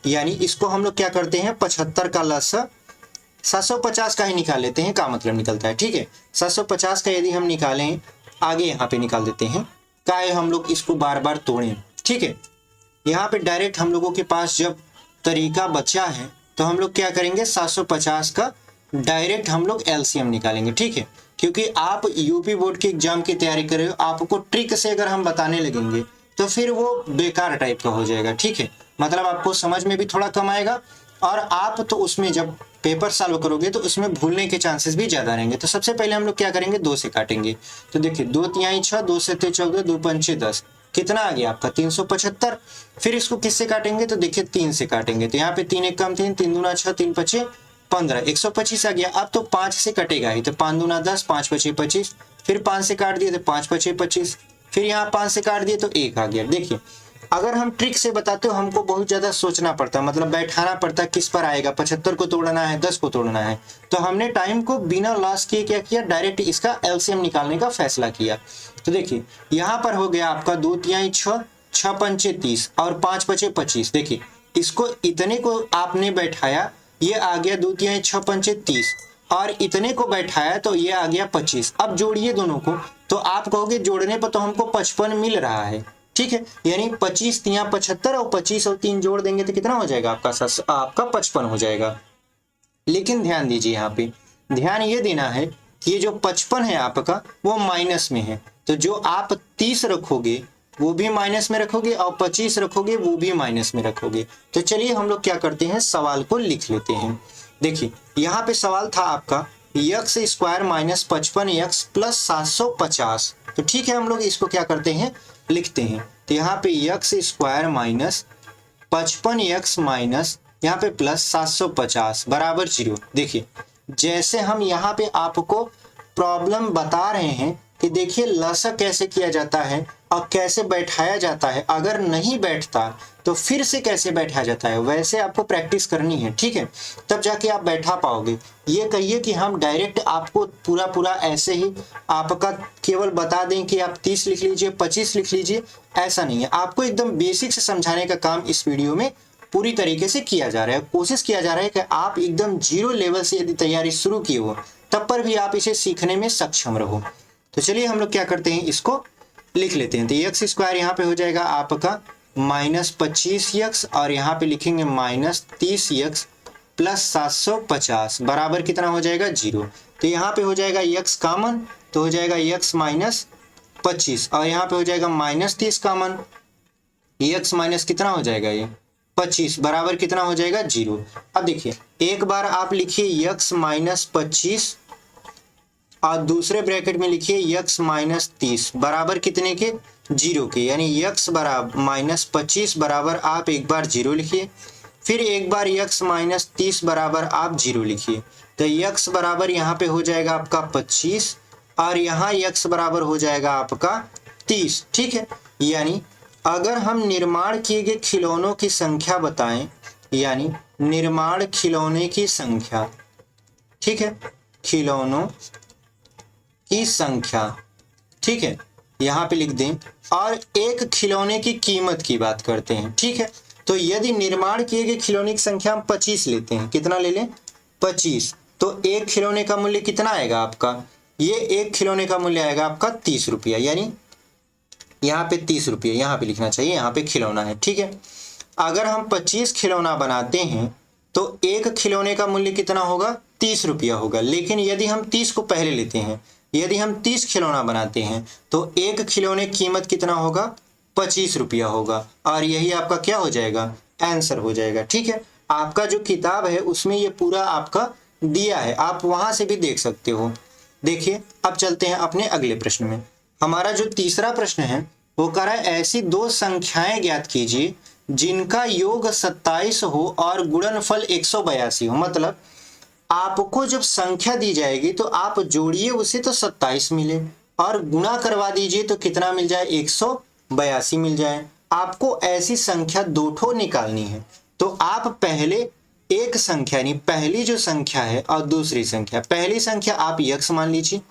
यानी इसको हम लोग क्या करते हैं 75 का लसा 750 का ही निकाल लेते हैं, का मतलब निकलता है, ठीक है। 750 का यदि हम निकालें, आगे यहाँ पे निकाल देते हैं, काहे हम लोग इसको बार बार तोड़ें, ठीक है। यहाँ पे डायरेक्ट हम लोगों के पास जब तरीका बचा है तो हम लोग क्या करेंगे 750 का डायरेक्ट हम लोग एलसीएम निकालेंगे, ठीक है। क्योंकि आप यूपी बोर्ड के एग्जाम की तैयारी कर रहे हो, आपको ट्रिक से अगर हम बताने लगेंगे तो फिर वो बेकार टाइप का हो जाएगा, ठीक है। मतलब आपको समझ में भी थोड़ा कम आएगा और आप तो उसमें जब पेपर सॉल्व करोगे तो उसमें भूलने के चांसेस भी ज्यादा रहेंगे। तो सबसे पहले हम लोग क्या करेंगे 2 से काटेंगे, तो देखिए 2 तिहाई 6, 2 से 14, 2 पंचे 10, कितना आ गया आपका 375। फिर इसको किससे काटेंगे तो देखिए 3 से काटेंगे, तो यहाँ पे 3 एक कम 3, 3 दूना 6, 3 पचे 15, 125 आ गया। अब तो 5 से कटेगा ही, तो 5 दूना 10, 5 पचे 25, फिर 5 से काट दिए तो 5 पचे 25, फिर यहाँ 5 से काट दिए तो 1 आ गया। देखिए अगर हम ट्रिक से बताते हो हमको बहुत ज्यादा सोचना पड़ता है, मतलब बैठाना पड़ता है किस पर आएगा, 75 को तोड़ना है 10 को तोड़ना है। तो हमने टाइम को बिना लॉस किए क्या किया, डायरेक्ट इसका एलसीएम निकालने का फैसला किया। तो देखिए यहाँ पर हो गया आपका 2 तिहाई 6, 6 पंचे 30 और 5 पचे 25। देखिए इसको इतने को आपने बैठाया, ये आ गया 2 तिहाई 6 पंचे 30 और इतने को बैठाया तो ये आ गया 25। अब जोड़िए दोनों को, तो आप कहोगे जोड़ने पर तो हमको 55 मिल रहा है, ठीक है। यानी 25 तिया 75 और 25 और 3 जोड़ देंगे तो कितना हो जाएगा आपका 55 हो जाएगा। लेकिन ध्यान दीजिए यहाँ पे, ध्यान ये देना है कि ये जो 55 है आपका वो माइनस में है, तो जो आप 30 रखोगे वो भी माइनस में रखोगे और 25 रखोगे वो भी माइनस में रखोगे। तो चलिए हम लोग क्या करते हैं सवाल को लिख लेते हैं। देखिए यहाँ पे सवाल था आपका x square minus 55 x plus 750। तो ठीक है हम लोग इसको क्या करते हैं लिखते हैं। तो यहाँ पे x square minus 55 x minus यहाँ पे प्लस 750 बराबर 0। देखिए जैसे हम यहाँ पे आपको प्रॉब्लम बता रहे हैं कि देखिए लसा कैसे किया जाता है और कैसे बैठाया जाता है, अगर नहीं बैठता तो फिर से कैसे बैठाया जाता है, वैसे आपको प्रैक्टिस करनी है, ठीक है, तब जाके आप बैठा पाओगे। ये कहिए कि हम डायरेक्ट आपको पूरा ऐसे ही आपका केवल बता दें कि आप 30 लिख लीजिए 25 लिख लीजिए, ऐसा नहीं है। आपको एकदम बेसिक से समझाने का काम इस वीडियो में पूरी तरीके से किया जा रहा है। कोशिश किया जा रहा है कि आप एकदम 0 लेवल से यदि तैयारी शुरू की हो तब पर भी आप इसे सीखने में सक्षम रहो। तो चलिए हम लोग क्या करते हैं इसको लिख लेते हैं। तो एक्स स्क्वायर यहाँ पे हो जाएगा आपका माइनस 25 यक्स और यहाँ पे लिखेंगे माइनस 30 यक्स प्लस 750 बराबर कितना हो जाएगा 0। तो यहाँ पे हो जाएगा यक्स कॉमन, तो हो जाएगा यक्स माइनस 25 और यहाँ पे हो जाएगा माइनस 30 कॉमन, यक्स माइनस कितना हो जाएगा ये 25 बराबर कितना हो जाएगा 0। अब देखिए एक बार आप लिखिए यक्स माइनस 25 और दूसरे ब्रैकेट में लिखिए यक्स माइनस 30 बराबर कितने के 0 के, यानी यक्स बराबर माइनस 25 बराबर आप एक बार 0 लिखिए, फिर एक बार यक्स माइनस 30 बराबर आप 0 लिखिए। तो यक्स बराबर यहाँ पे हो जाएगा आपका 25 और यहाँ यक्स बराबर हो जाएगा आपका 30, ठीक है। यानी अगर हम निर्माण किए गए खिलौनों की संख्या बताएं, यानी निर्माण खिलौने की संख्या, ठीक है, खिलौनों की संख्या, ठीक है, यहाँ पे लिख दें, और एक खिलौने की कीमत की बात करते हैं, ठीक है। तो यदि निर्माण किए गए खिलौने की संख्या हम 25 लेते हैं, कितना ले लें 25, तो एक खिलौने का मूल्य कितना आएगा आपका, ये एक खिलौने का मूल्य आएगा आपका 30 रुपया, यानी यहाँ पे 30 रुपये यहाँ पे लिखना चाहिए, यहाँ पे खिलौना है, ठीक है। अगर हम 25 खिलौना बनाते हैं तो एक खिलौने का मूल्य कितना होगा, 30 रुपया होगा। लेकिन यदि हम 30 को पहले लेते हैं, यदि हम 30 खिलौना बनाते हैं तो एक खिलौने की कीमत कितना होगा, 25 रुपया होगा। और यही आपका क्या हो जाएगा, आंसर हो जाएगा। ठीक है, आपका जो किताब है उसमें ये पूरा आपका दिया है, आप वहां से भी देख सकते हो। देखिए अब चलते हैं अपने अगले प्रश्न में। हमारा जो तीसरा प्रश्न है वो कह रहा है ऐसी दो संख्याएं ज्ञात कीजिए जिनका योग 27 हो और गुणनफल 182 हो। मतलब आपको जब संख्या दी जाएगी तो आप जोड़िए उसे तो 27 मिले और गुणा करवा दीजिए तो कितना मिल जाए, 182 मिल जाए। आपको ऐसी संख्या दो ठो निकालनी है। तो आप पहले एक संख्या यानी पहली जो संख्या है और दूसरी संख्या, पहली संख्या आप यक्स मान लीजिए,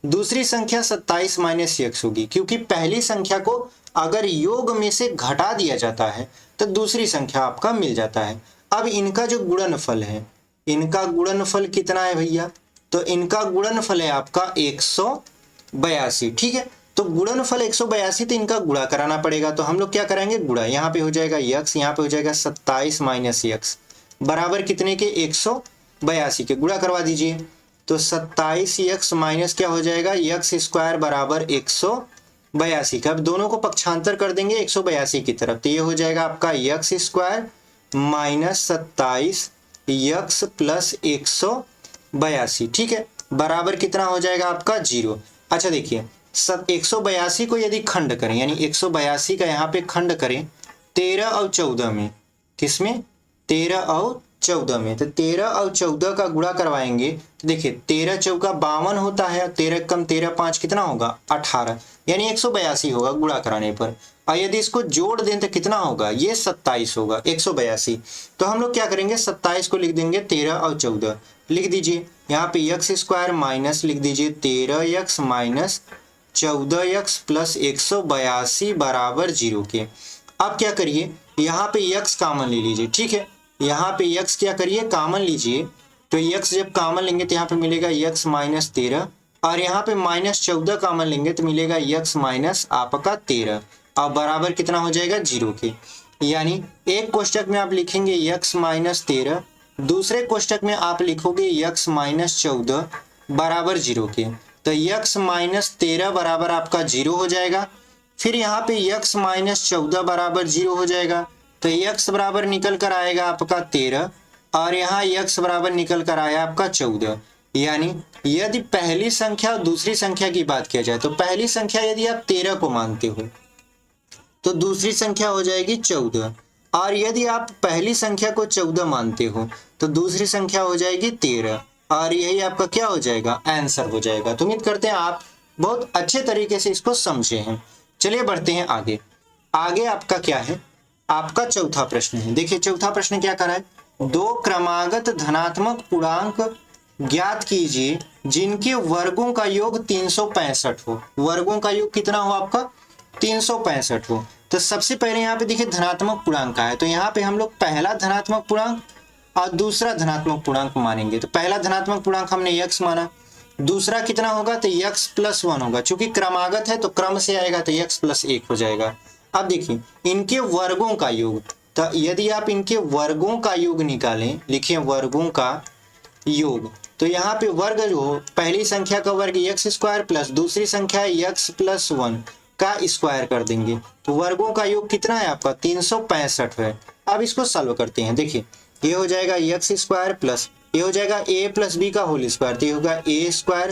दूसरी संख्या 27 माइनस यक्स होगी, क्योंकि पहली संख्या को अगर योग में से घटा दिया जाता है तो दूसरी संख्या आपका मिल जाता है। अब इनका जो गुणनफल है, इनका गुणनफल कितना है भैया, तो इनका गुणनफल है आपका 182। ठीक है, तो गुणनफल 182, तो इनका गुणा कराना पड़ेगा। तो हम लोग क्या कराएंगे, गुणा, यहाँ पे हो जाएगा यक्स, यहाँ पे हो जाएगा 27 माइनस यक्स बराबर कितने के, 182 के। गुणा करवा दीजिए तो 27 यक्स माइनस क्या हो जाएगा, यक्स स्क्वायर बराबर 182 का। अब दोनों को पक्षांतर कर देंगे 182 की तरफ, तो ये हो जाएगा आपका x square minus 27 x plus 182। ठीक है, बराबर कितना हो जाएगा आपका 0। अच्छा देखिए 182 को यदि खंड करें, यानी 182 का यहाँ पे खंड करें 13 और 14 में, किसमें, 13 और 14 में, तो 13 और 14 का गुणा करवाएंगे तो देखिए 13 चौका 52 होता है, 13 कम 13 5 कितना होगा, 18, यानी 182 होगा गुणा कराने पर। और यदि इसको जोड़ दें तो कितना होगा, ये 27 होगा, 182। तो हम लोग क्या करेंगे, 27 को लिख देंगे 13 और 14 लिख दीजिए, यहाँ पे यक्स स्क्वायर माइनस लिख दीजिए 13 यक्स माइनस 14 यक्स प्लस 182 बराबर 0 के। अब क्या करिए, यहाँ पे यक्स कॉमन ले लीजिए। ठीक है, यहाँ पे यक्स क्या करिए, कॉमन लीजिए, तो यक्स जब कॉमन लेंगे तो यहाँ पे मिलेगा यक्स माइनस 13, और यहाँ पे माइनस 14 कॉमन लेंगे तो मिलेगा यक्स माइनस आपका 13, और बराबर कितना हो जाएगा 0 के। यानी एक कोष्टक में आप लिखेंगे यक्स माइनस 13, दूसरे कोष्टक में आप लिखोगे यक्स माइनस 14 बराबर 0 के। तो यक्स माइनस 13 बराबर आपका 0 हो जाएगा। फिर यहाँ पे यक्स माइनस 14 बराबर 0 हो जाएगा, तो यक्स बराबर निकल कर आएगा आपका 13, और यहाँ यक्स बराबर निकल कर आया आपका 14। यानी यदि पहली संख्या और दूसरी संख्या की बात किया जाए तो पहली संख्या यदि आप 13 को मानते हो तो दूसरी संख्या हो जाएगी 14, और यदि आप पहली संख्या को 14 मानते हो तो दूसरी संख्या हो जाएगी 13, और यही आपका क्या हो जाएगा, आंसर हो जाएगा। तो उम्मीद करते हैं आप बहुत अच्छे तरीके से इसको समझे हैं। चलिए बढ़ते हैं आगे। आगे आपका क्या है, आपका चौथा प्रश्न है। देखिए चौथा प्रश्न क्या कर रहा है, दो क्रमागत धनात्मक पूर्णांक ज्ञात कीजिए जिनके वर्गों का योग 365 हो। वर्गों का योग कितना हो आपका, 365 हो। तो सबसे पहले यहाँ पे देखिए धनात्मक पूर्णांक का है, तो यहाँ पे हम लोग पहला धनात्मक पूर्णांक और दूसरा धनात्मक पूर्णांक मानेंगे। तो पहला धनात्मक पूर्णांक हमने यक्स माना, दूसरा कितना होगा, तो यक्स प्लस 1 होगा, चूंकि क्रमागत है तो क्रम से आएगा तो यक्स प्लस 1 हो जाएगा। अब देखिए इनके वर्गों का योग, तो यदि आप इनके वर्गों का योग निकालें, लिखिए वर्गों का योग, तो यहाँ पे वर्ग जो हो, पहली संख्या का वर्ग यक्स स्क्वायर प्लस दूसरी संख्या यक्स प्लस 1 का स्क्वायर कर देंगे, तो वर्गों का योग कितना है आपका, 365 है। अब इसको सॉल्व करते हैं। देखिए ये हो जाएगा यक्स स्क्वायर प्लस, ये हो जाएगा ए प्लस बी का होल स्क्वायर, तो ये होगा a square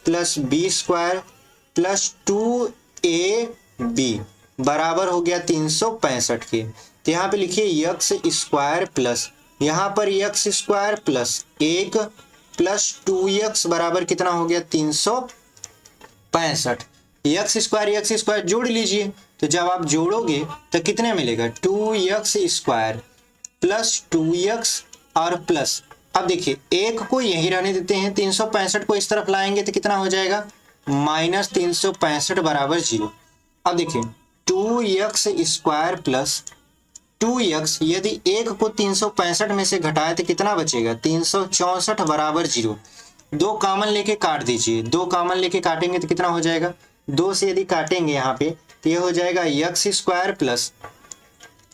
plus b square plus 2ab बराबर हो गया 365 के। तो यहाँ पे लिखिए यक्स स्क्वायर प्लस, यहाँ पर x square plus 1 plus 2x बराबर कितना हो गया 365। यक्स स्क्वायर जोड़ लीजिए, तो जब आप जोड़ोगे तो कितने मिलेगा, 2x स्क्वायर प्लस 2x और प्लस, अब देखिए एक को यही रहने देते हैं, 365 को इस तरफ लाएंगे तो कितना हो जाएगा, माइनस 365 बराबर 0। अब देखिए 2x स्क्वायर प्लस 2x, यदि एक को 365 में से घटाए तो कितना बचेगा, 364 बराबर 0। दो कॉमन लेके काट दीजिए, दो कॉमन लेके काटेंगे तो कितना हो जाएगा, दो से यदि काटेंगे यहाँ पे तो ये हो जाएगा x square plus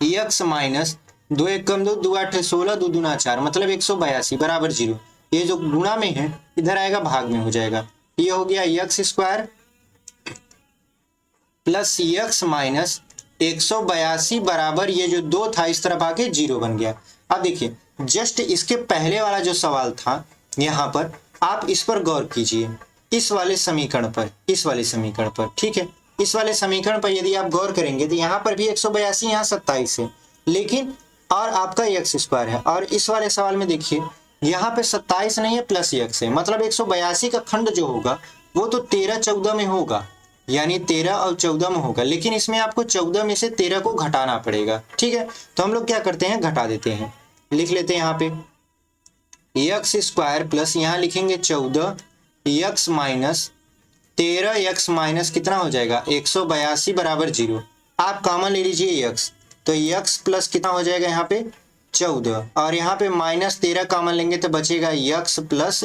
x minus 2 1 कम 2 2 8 16 2 दूना 4 मतलब 182 बराबर 0। ये जो गुणा में है इधर आएगा भाग में हो जाएगा। ये हो गया x square plus x minus 182 बराबर ये जो 2 था इस तरफ आके 0 बन गया। अब देखिए जस्ट इसके पहले वाला जो सवाल था यहाँ पर आप इस पर गौर कीजिए, इस वाले समीकरण पर, इस वाले समीकरण पर, ठीक है। इस वाले समीकरण पर यदि आप गौर करेंगे तो यहाँ पर भी 182 यहाँ 27 है, लेकिन और आपका यक्स स्क्वायर है। और इस वाले सवाल में देखिए यहाँ पे 27 नहीं है प्लस यक्स है, मतलब 182 का खंड जो होगा वो तो 13 14 में होगा, यानी 13 और 14 में होगा, लेकिन इसमें आपको 14 में से 13 को घटाना पड़ेगा, ठीक है। तो हम लोग क्या करते हैं, घटा देते हैं, लिख लेते हैं यहाँ पे यक्स स्क्वायर प्लस यहाँ लिखेंगे 14 यक्स माइनस 13 यक्स माइनस कितना हो जाएगा 182 बराबर 0। आप कॉमन ले लीजिए यक्स, तो यक्स प्लस कितना हो जाएगा यहाँ पे 14 और यहाँ पे माइनस 13 कॉमन लेंगे तो बचेगा यक्स प्लस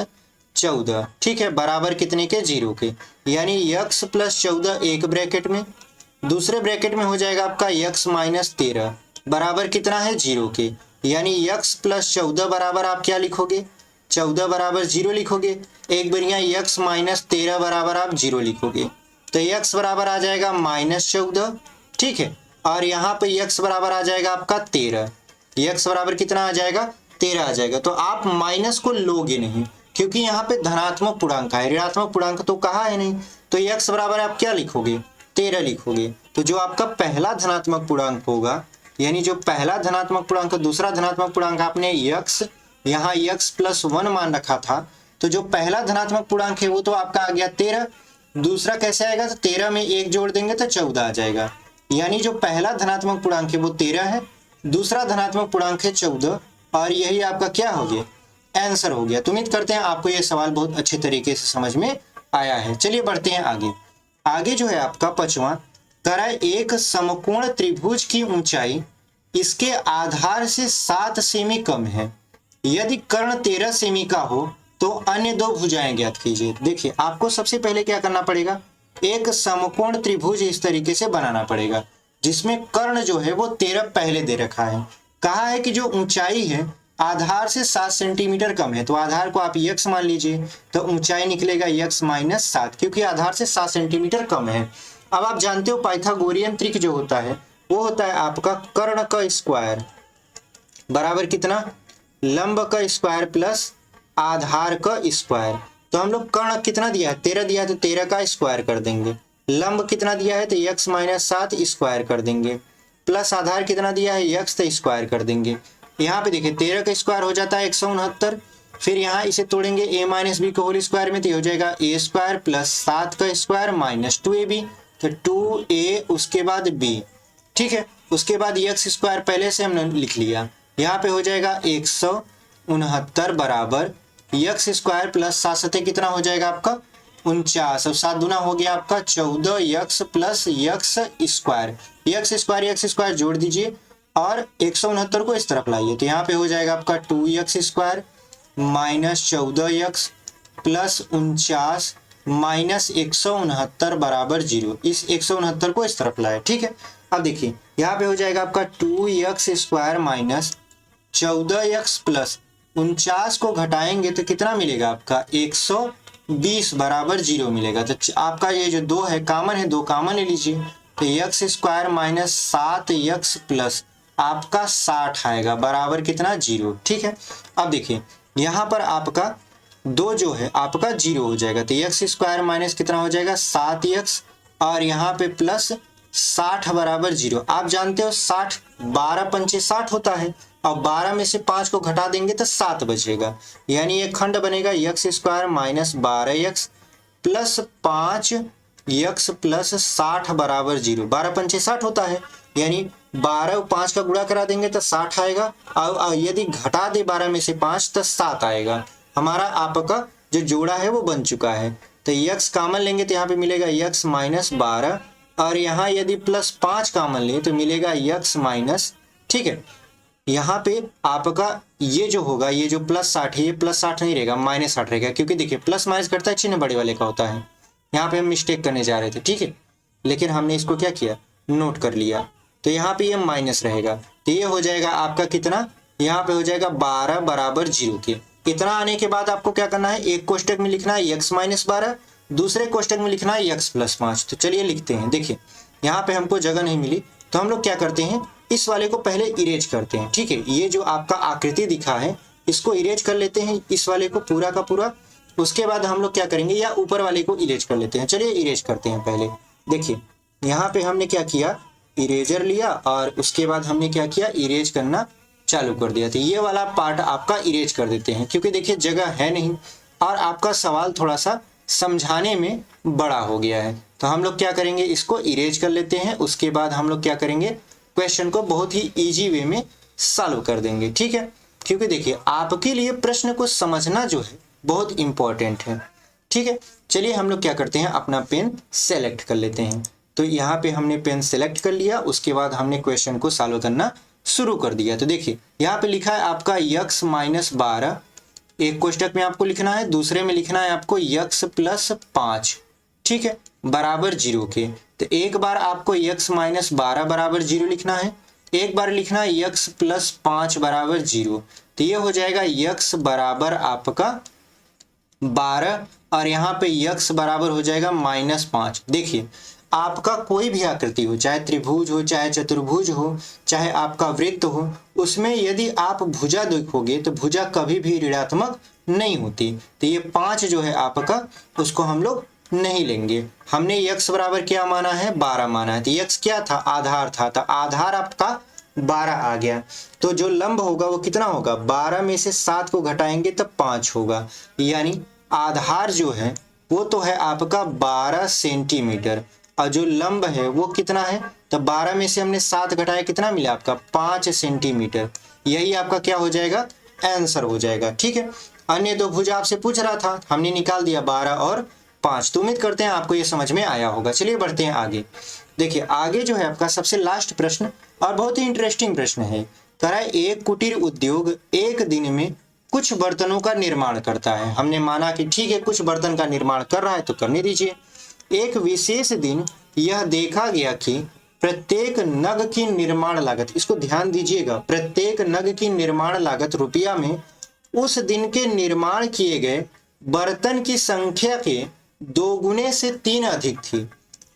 14, ठीक है, बराबर कितने के 0 के, यानी यक्स प्लस 14 एक ब्रैकेट में, दूसरे ब्रैकेट में हो जाएगा आपका यक्स माइनस 13 बराबर कितना है 0 के, यानी यक्स प्लस 14 बराबर आप क्या लिखोगे 14 बराबर 0 लिखोगे। एक बार यहाँ यक्स माइनस 13 बराबर आप 0 लिखोगे तो यक्स बराबर आ जाएगा माइनस 14, ठीक है, और यहाँ पे यक्स बराबर आ जाएगा आपका 13, यक्स बराबर कितना आ जाएगा 13 आ जाएगा। तो आप माइनस को लोगे नहीं क्योंकि यहाँ पे धनात्मक पूर्णांक है, ऋणात्मक पूर्णांक तो कहा है नहीं, तो यक्स बराबर आप क्या लिखोगे 13 लिखोगे। तो जो आपका पहला धनात्मक पूर्णांक होगा, यानी जो पहला धनात्मक पूर्णांक दूसरा धनात्मक पूर्णांक आपने यक्स यहाँ यक्स प्लस 1 मान रखा था, तो जो पहला धनात्मक पूर्णांक है वो तो आपका आ गया 13, दूसरा कैसे आएगा तो 13 में 1 जोड़ देंगे तो 14 आ जाएगा, यानी जो पहला धनात्मक पूर्णांक है वो 13 है, दूसरा धनात्मक पूर्णांक है 14 और यही आपका क्या हो गया आंसर हो गया। तो उम्मीद करते हैं आपको ये सवाल बहुत अच्छे तरीके से समझ में आया है। चलिए बढ़ते हैं आगे। आगे जो है आपका 5वां, कराए एक समकोण त्रिभुज की ऊंचाई इसके आधार से 7 सेमी कम है, यदि कर्ण 13 सेमी का हो तो अन्य दो भुजाएं ज्ञात कीजिए। देखिए आपको सबसे पहले क्या करना पड़ेगा, एक समकोण त्रिभुज इस तरीके से बनाना पड़ेगा जिसमें कर्ण जो है वो 13 पहले दे रखा है। कहा है कि जो ऊंचाई है आधार से 7 सेंटीमीटर कम है, तो आधार को आप यक्स मान लीजिए, तो ऊंचाई निकलेगा यक्स माइनस 7 क्योंकि आधार से 7 सेंटीमीटर कम है। अब आप जानते हो पाइथागोरियन त्रिक जो होता है वो होता है आपका कर्ण का स्क्वायर बराबर कितना लंब का स्क्वायर प्लस आधार का स्क्वायर। तो हम लोग कर्ण कितना दिया है 13 दिया है तो 13 का स्क्वायर कर देंगे, लंब कितना दिया है तो यक्स माइनस 7 स्क्वायर कर देंगे, प्लस आधार कितना दिया है यक्स तो स्क्वायर कर देंगे। यहाँ पे देखिए 13 का स्क्वायर हो जाता है 169, फिर यहाँ इसे तोड़ेंगे a माइनस बी को होल स्क्वायर में तो हो जाएगा a स्क्वायर प्लस 7 का स्क्वायर माइनस 2ab, तो 2a उसके बाद b, ठीक है। उसके बाद यक्स स्क्वायर पहले से हमने लिख लिया, यहाँ पे हो जाएगा 169 बराबर यक्स स्क्वायर प्लस 7 सतह कितना हो जाएगा आपका 49 और 7 दूना हो गया आपका 14 यक्स प्लस यक्स स्क्वायर जोड़ दीजिए और 169 को इस तरफ लाइए, तो यहाँ पे हो जाएगा आपका 2 x square minus 14 x plus 49 minus 169 बराबर 0। इस 169 को इस तरफ लाए, ठीक है। अब देखिए यहाँ पे हो जाएगा आपका 2 x square minus 14 x plus 49 को घटाएंगे तो कितना मिलेगा आपका 120 बराबर 0 मिलेगा। तो आपका ये जो 2 है कॉमन है, 2 कॉमन ले लीजिए, तो x square minus 7 x plus आपका 60 आएगा बराबर कितना 0, ठीक है। अब देखिए यहाँ पर आपका 2 जो है आपका 0 हो जाएगा, तो यक्स स्क्वायर माइनस कितना हो जाएगा 7 यक्स और यहाँ पे प्लस 60 बराबर 0। आप जानते हो 60 12 पंचे 60 होता है, अब 12 में से 5 को घटा देंगे तो 7 बचेगा, यानी ये खंड बनेगा x square minus 12 x plus 5 x plus 60 बराबर 0। 12 पंचे 60 होता है, यानी 12 और 5 का गुणा करा देंगे तो 60 आएगा, और यदि घटा दे 12 में से 5 तो 7 आएगा। हमारा आपका जो जोड़ा है वो बन चुका है। तो यक्स कॉमन लेंगे तो यहाँ पे मिलेगा यक्स माइनस 12 और यहाँ यदि प्लस 5 कॉमन ले तो मिलेगा यक्स माइनस, ठीक है। यहाँ पे आपका ये जो होगा ये जो प्लस 60 है ये प्लस 60 नहीं रहेगा माइनस 60 रहेगा, क्योंकि देखिए प्लस माइनस करता है चिन्ह बड़े वाले का होता है। यहाँ पे हम मिस्टेक करने जा रहे थे, ठीक है, लेकिन हमने इसको क्या किया नोट कर लिया। तो यहाँ पे ये माइनस रहेगा, तो ये हो जाएगा आपका कितना, यहाँ पे हो जाएगा 12 बराबर 0 के। इतना आने के बाद आपको क्या करना है, एक कोष्टक में लिखना है x माइनस 12, दूसरे कोष्टक में लिखना है x प्लस 5। तो चलिए लिखते हैं। देखिए यहाँ पे हमको जगह नहीं मिली, तो हम लोग क्या करते हैं, इस वाले को पहले इरेज करते हैं। ठीक है, ये जो आपका आकृति दिखा है इसको इरेज कर लेते हैं, इस वाले को पूरा का पूरा। उसके बाद हम लोग क्या करेंगे, या ऊपर वाले को इरेज कर लेते हैं। चलिए इरेज करते हैं पहले। देखिए यहाँ पे हमने क्या किया, इरेजर लिया और उसके बाद हमने क्या किया, इरेज करना चालू कर दिया। तो ये वाला पार्ट आपका इरेज कर देते हैं, क्योंकि देखिए जगह है नहीं और आपका सवाल थोड़ा सा समझाने में बड़ा हो गया है। तो हम लोग क्या करेंगे, इसको इरेज कर लेते हैं। उसके बाद हम लोग क्या करेंगे, क्वेश्चन को बहुत ही इजी वे में सॉल्व कर देंगे। ठीक है, क्योंकि देखिए आपके लिए प्रश्न को समझना जो है बहुत इंपॉर्टेंट है। ठीक है, चलिए हम लोग क्या करते हैं, अपना पेन सेलेक्ट कर लेते हैं। तो यहाँ पे हमने पेन सेलेक्ट कर लिया, उसके बाद हमने क्वेश्चन को सॉल्व करना शुरू कर दिया। तो देखिए यहाँ पे लिखा है आपका x माइनस 12, एक कोष्टक में आपको लिखना है, दूसरे में लिखना है आपको x प्लस 5। ठीक है, बराबर 0 के। तो एक बार आपको x माइनस 12 बराबर 0 लिखना है, एक बार लिखना है x प्लस 5 बराबर 0। तो ये हो जाएगा x बराबर आपका 12 और यहाँ पे x बराबर हो जाएगा -5। देखिए आपका कोई भी आकृति हो, चाहे त्रिभुज हो, चाहे चतुर्भुज हो, चाहे आपका वृत्त हो, उसमें यदि आप भुजा देखोगे तो भुजा कभी भी ऋणात्मक नहीं होती। तो ये 5 जो है आपका, उसको हम लोग नहीं लेंगे। हमने x बराबर क्या माना है, 12 माना है। तो x क्या था, आधार था, तो आधार आपका 12 आ गया। तो जो लंब होगा वो कितना होगा, 12 में से 7 को घटाएंगे तब 5 होगा, यानी आधार जो है वो तो है आपका 12 सेंटीमीटर और जो लंब है वो कितना है, तो 12 में से हमने 7 घटाया, कितना मिला आपका 5 सेंटीमीटर। यही आपका क्या हो जाएगा, आंसर हो जाएगा। ठीक है, अन्य दो भुजा आपसे पूछ रहा था, हमने निकाल दिया 12 और 5। तो उम्मीद करते हैं आपको ये समझ में आया होगा। चलिए बढ़ते हैं आगे। देखिए आगे जो है आपका सबसे लास्ट प्रश्न और बहुत ही इंटरेस्टिंग प्रश्न है। कह रहा है एक कुटीर उद्योग एक दिन में कुछ बर्तनों का निर्माण करता है। हमने माना कि ठीक है कुछ बर्तन का निर्माण कर रहा है तो करने दीजिए। एक विशेष दिन यह देखा गया कि प्रत्येक नग की निर्माण लागत, इसको ध्यान दीजिएगा, प्रत्येक नग की निर्माण लागत रुपया में उस दिन के निर्माण किए गए बर्तन की संख्या के 2 गुने से 3 अधिक थी।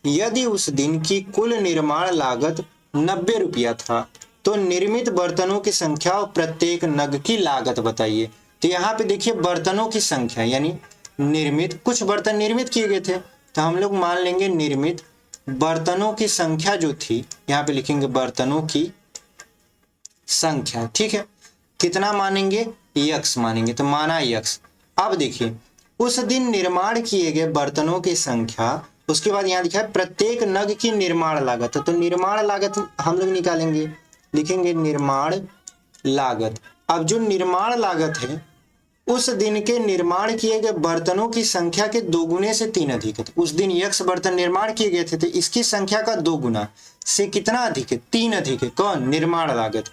यदि उस दिन की कुल निर्माण लागत 90 रुपया था तो निर्मित बर्तनों की संख्या और प्रत्येक नग की लागत बताइए। तो यहाँ पे देखिए बर्तनों की संख्या यानी निर्मित, कुछ बर्तन निर्मित किए गए थे तो हम लोग मान लेंगे निर्मित बर्तनों की संख्या जो थी, यहाँ पे लिखेंगे बर्तनों की संख्या। ठीक है, कितना मानेंगे, x मानेंगे, तो माना x। अब देखिए उस दिन निर्माण किए गए बर्तनों की संख्या, उसके बाद यहाँ लिखा है प्रत्येक नग की निर्माण लागत, तो निर्माण लागत हम लोग निकालेंगे, लिखेंगे निर्माण लागत। अब जो निर्माण लागत है उस दिन के निर्माण किए गए बर्तनों की संख्या के 2 गुने से 3 अधिक है। तो उस दिन x बर्तन निर्माण किए गए थे तो इसकी संख्या का 2 गुना से कितना अधिक है, 3 अधिक है। कौन, निर्माण लागत।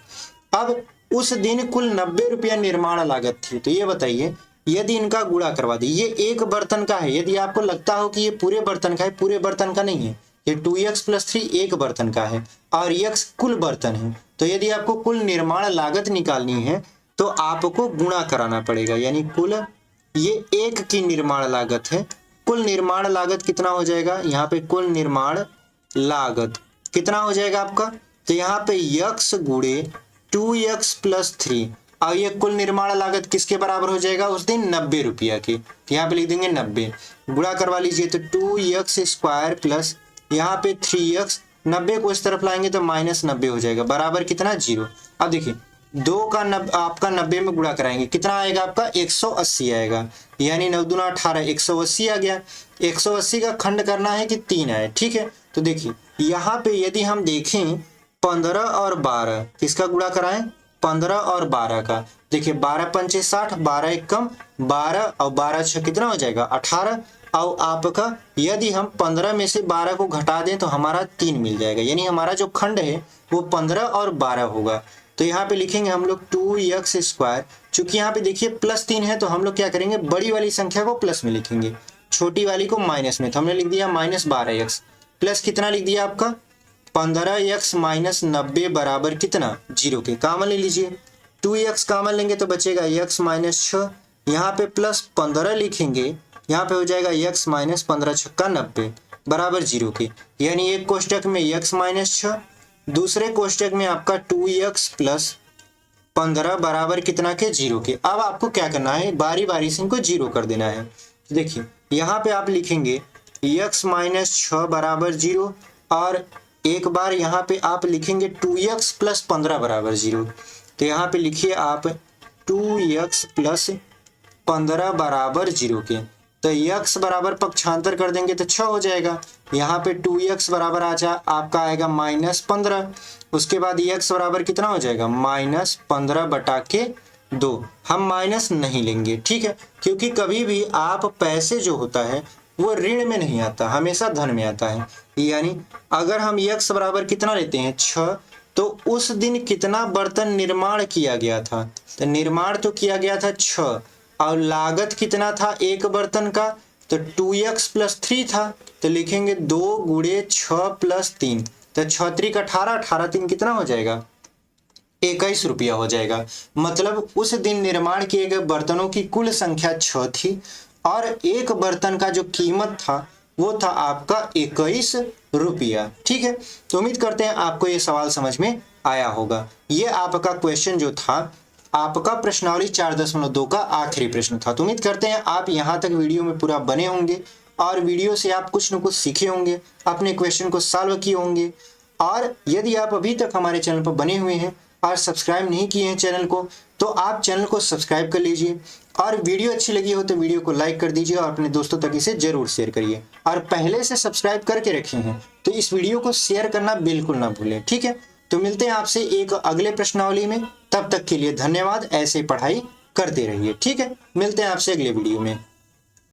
अब उस दिन कुल 90 रुपया निर्माण लागत थी, तो ये बताइए यदि इनका गुणा करवा दी, ये एक बर्तन का है, यदि आपको लगता हो कि ये पूरे बर्तन का है, पूरे बर्तन का नहीं है, ये 2x + 3 एक बर्तन का है और x कुल बर्तन है। तो यदि आपको कुल निर्माण लागत निकालनी है तो आपको गुणा कराना पड़ेगा, यानी कुल ये एक की निर्माण लागत है, कुल निर्माण लागत कितना हो जाएगा, यहाँ पे कुल निर्माण लागत कितना हो जाएगा आपका, तो यहाँ पे x गुणे 2x + 3 और ये कुल निर्माण लागत किसके बराबर हो जाएगा उस दिन, 90 रुपया की। तो यहाँ पे लिख देंगे 90, गुणा करवा लीजिए तो 2x² प्लस यहाँ पे 3x, 90 को इस तरफ लाएंगे तो -90 हो जाएगा, बराबर कितना, 0। अब देखिए 2 का आपका 90 में गुणा कराएंगे, कितना आएगा आपका, 180 आएगा, यानी 9 दूना 18, 180 आ गया। 180 का खंड करना है कि 3 आए, ठीक है। तो देखिए यहाँ पे यदि हम देखें 15 और 12 किसका गुणा कराएं, 15 और 12 का। देखिए 12 पंचे 60, 12 एक कम 12 और 12 छः कितना हो जाएगा, 18। और आपका यदि हम 15 में से 12 को घटा दें तो हमारा 3 मिल जाएगा, यानी हमारा जो खंड है वो 15 और 12 होगा। तो यहाँ पे लिखेंगे हम लोग 2x²। चूंकि यहाँ पे देखिए +3 है तो हम लोग क्या करेंगे, बड़ी वाली संख्या को प्लस में लिखेंगे, छोटी वाली को माइनस में। तो हमने लिख दिया -12x प्लस कितना लिख दिया आपका 15x माइनस 90 बराबर कितना, 0 के। कामन ले लीजिए, 2x कामन लेंगे तो बचेगा x माइनस 6, यहाँ पे प्लस 15 लिखेंगे, यहाँ पे हो जाएगा x माइनस 15 छक्का 90 बराबर 0 के। यानी एक कोष्टक में x माइनस 6, दूसरे कोष्टक में आपका 2x प्लस 15 बराबर कितना के, 0 के। अब आपको क्या करना है, बारी बारी से इनको 0 कर देना है। देखिए यहाँ पे आप लिखेंगे x माइनस 6 बराबर 0 और एक बार यहाँ पे आप लिखेंगे 2x प्लस 15 बराबर 0। तो यहाँ पे लिखिए आप 2x प्लस 15 बराबर 0 के। तो x बराबर पक्षांतर कर देंगे तो 6 हो जाएगा। यहाँ पे 2x बराबर आपका आएगा माइनस 15। उसके बाद x बराबर कितना हो जाएगा, माइनस 15 बटा के 2। हम माइनस नहीं लेंगे, ठीक है, क्योंकि कभी भी आप पैसे जो होता है वो ऋण में नहीं आता, हमेशा धन में आता है। यानी अगर हम x बराबर कितना लेते हैं, 6, तो उस दिन कितना बर्तन निर्माण किया गया था, तो निर्माण तो किया गया था 6 और लागत कितना था एक बर्तन का, तो 2x प्लस 3 था। तो लिखेंगे 2 गुणे 6 प्लस 3, तो 6 3 का 18, 18 3 कितना हो जाएगा, 21 रुपया हो जाएगा। मतलब उस दिन निर्माण किए गए बर्तनों की कुल संख्या 6 थी और एक बर्तन का जो कीमत था वो था आपका 21 रुपया। ठीक है, तो उम्मीद करते हैं आपको ये सवाल समझ में आया होगा। ये आपका क्वेश्चन जो था आपका प्रश्नावली 4.2 का आखिरी प्रश्न था। तो उम्मीद करते हैं आप यहाँ तक वीडियो में पूरा बने होंगे और वीडियो से आप कुछ न कुछ सीखे होंगे, अपने क्वेश्चन को सॉल्व किए होंगे। और यदि आप अभी तक हमारे चैनल पर बने हुए हैं और सब्सक्राइब नहीं किए हैं चैनल को, तो आप चैनल को सब्सक्राइब कर लीजिए और वीडियो अच्छी लगी हो तो वीडियो को लाइक कर दीजिए और अपने दोस्तों तक इसे जरूर शेयर करिए। और पहले से सब्सक्राइब करके रखे हैं तो इस वीडियो को शेयर करना बिल्कुल ना भूलें। ठीक है, तो मिलते हैं आपसे एक अगले प्रश्नावली में। तब तक के लिए धन्यवाद। ऐसे पढ़ाई करते रहिए। ठीक है, मिलते हैं आपसे अगले वीडियो में।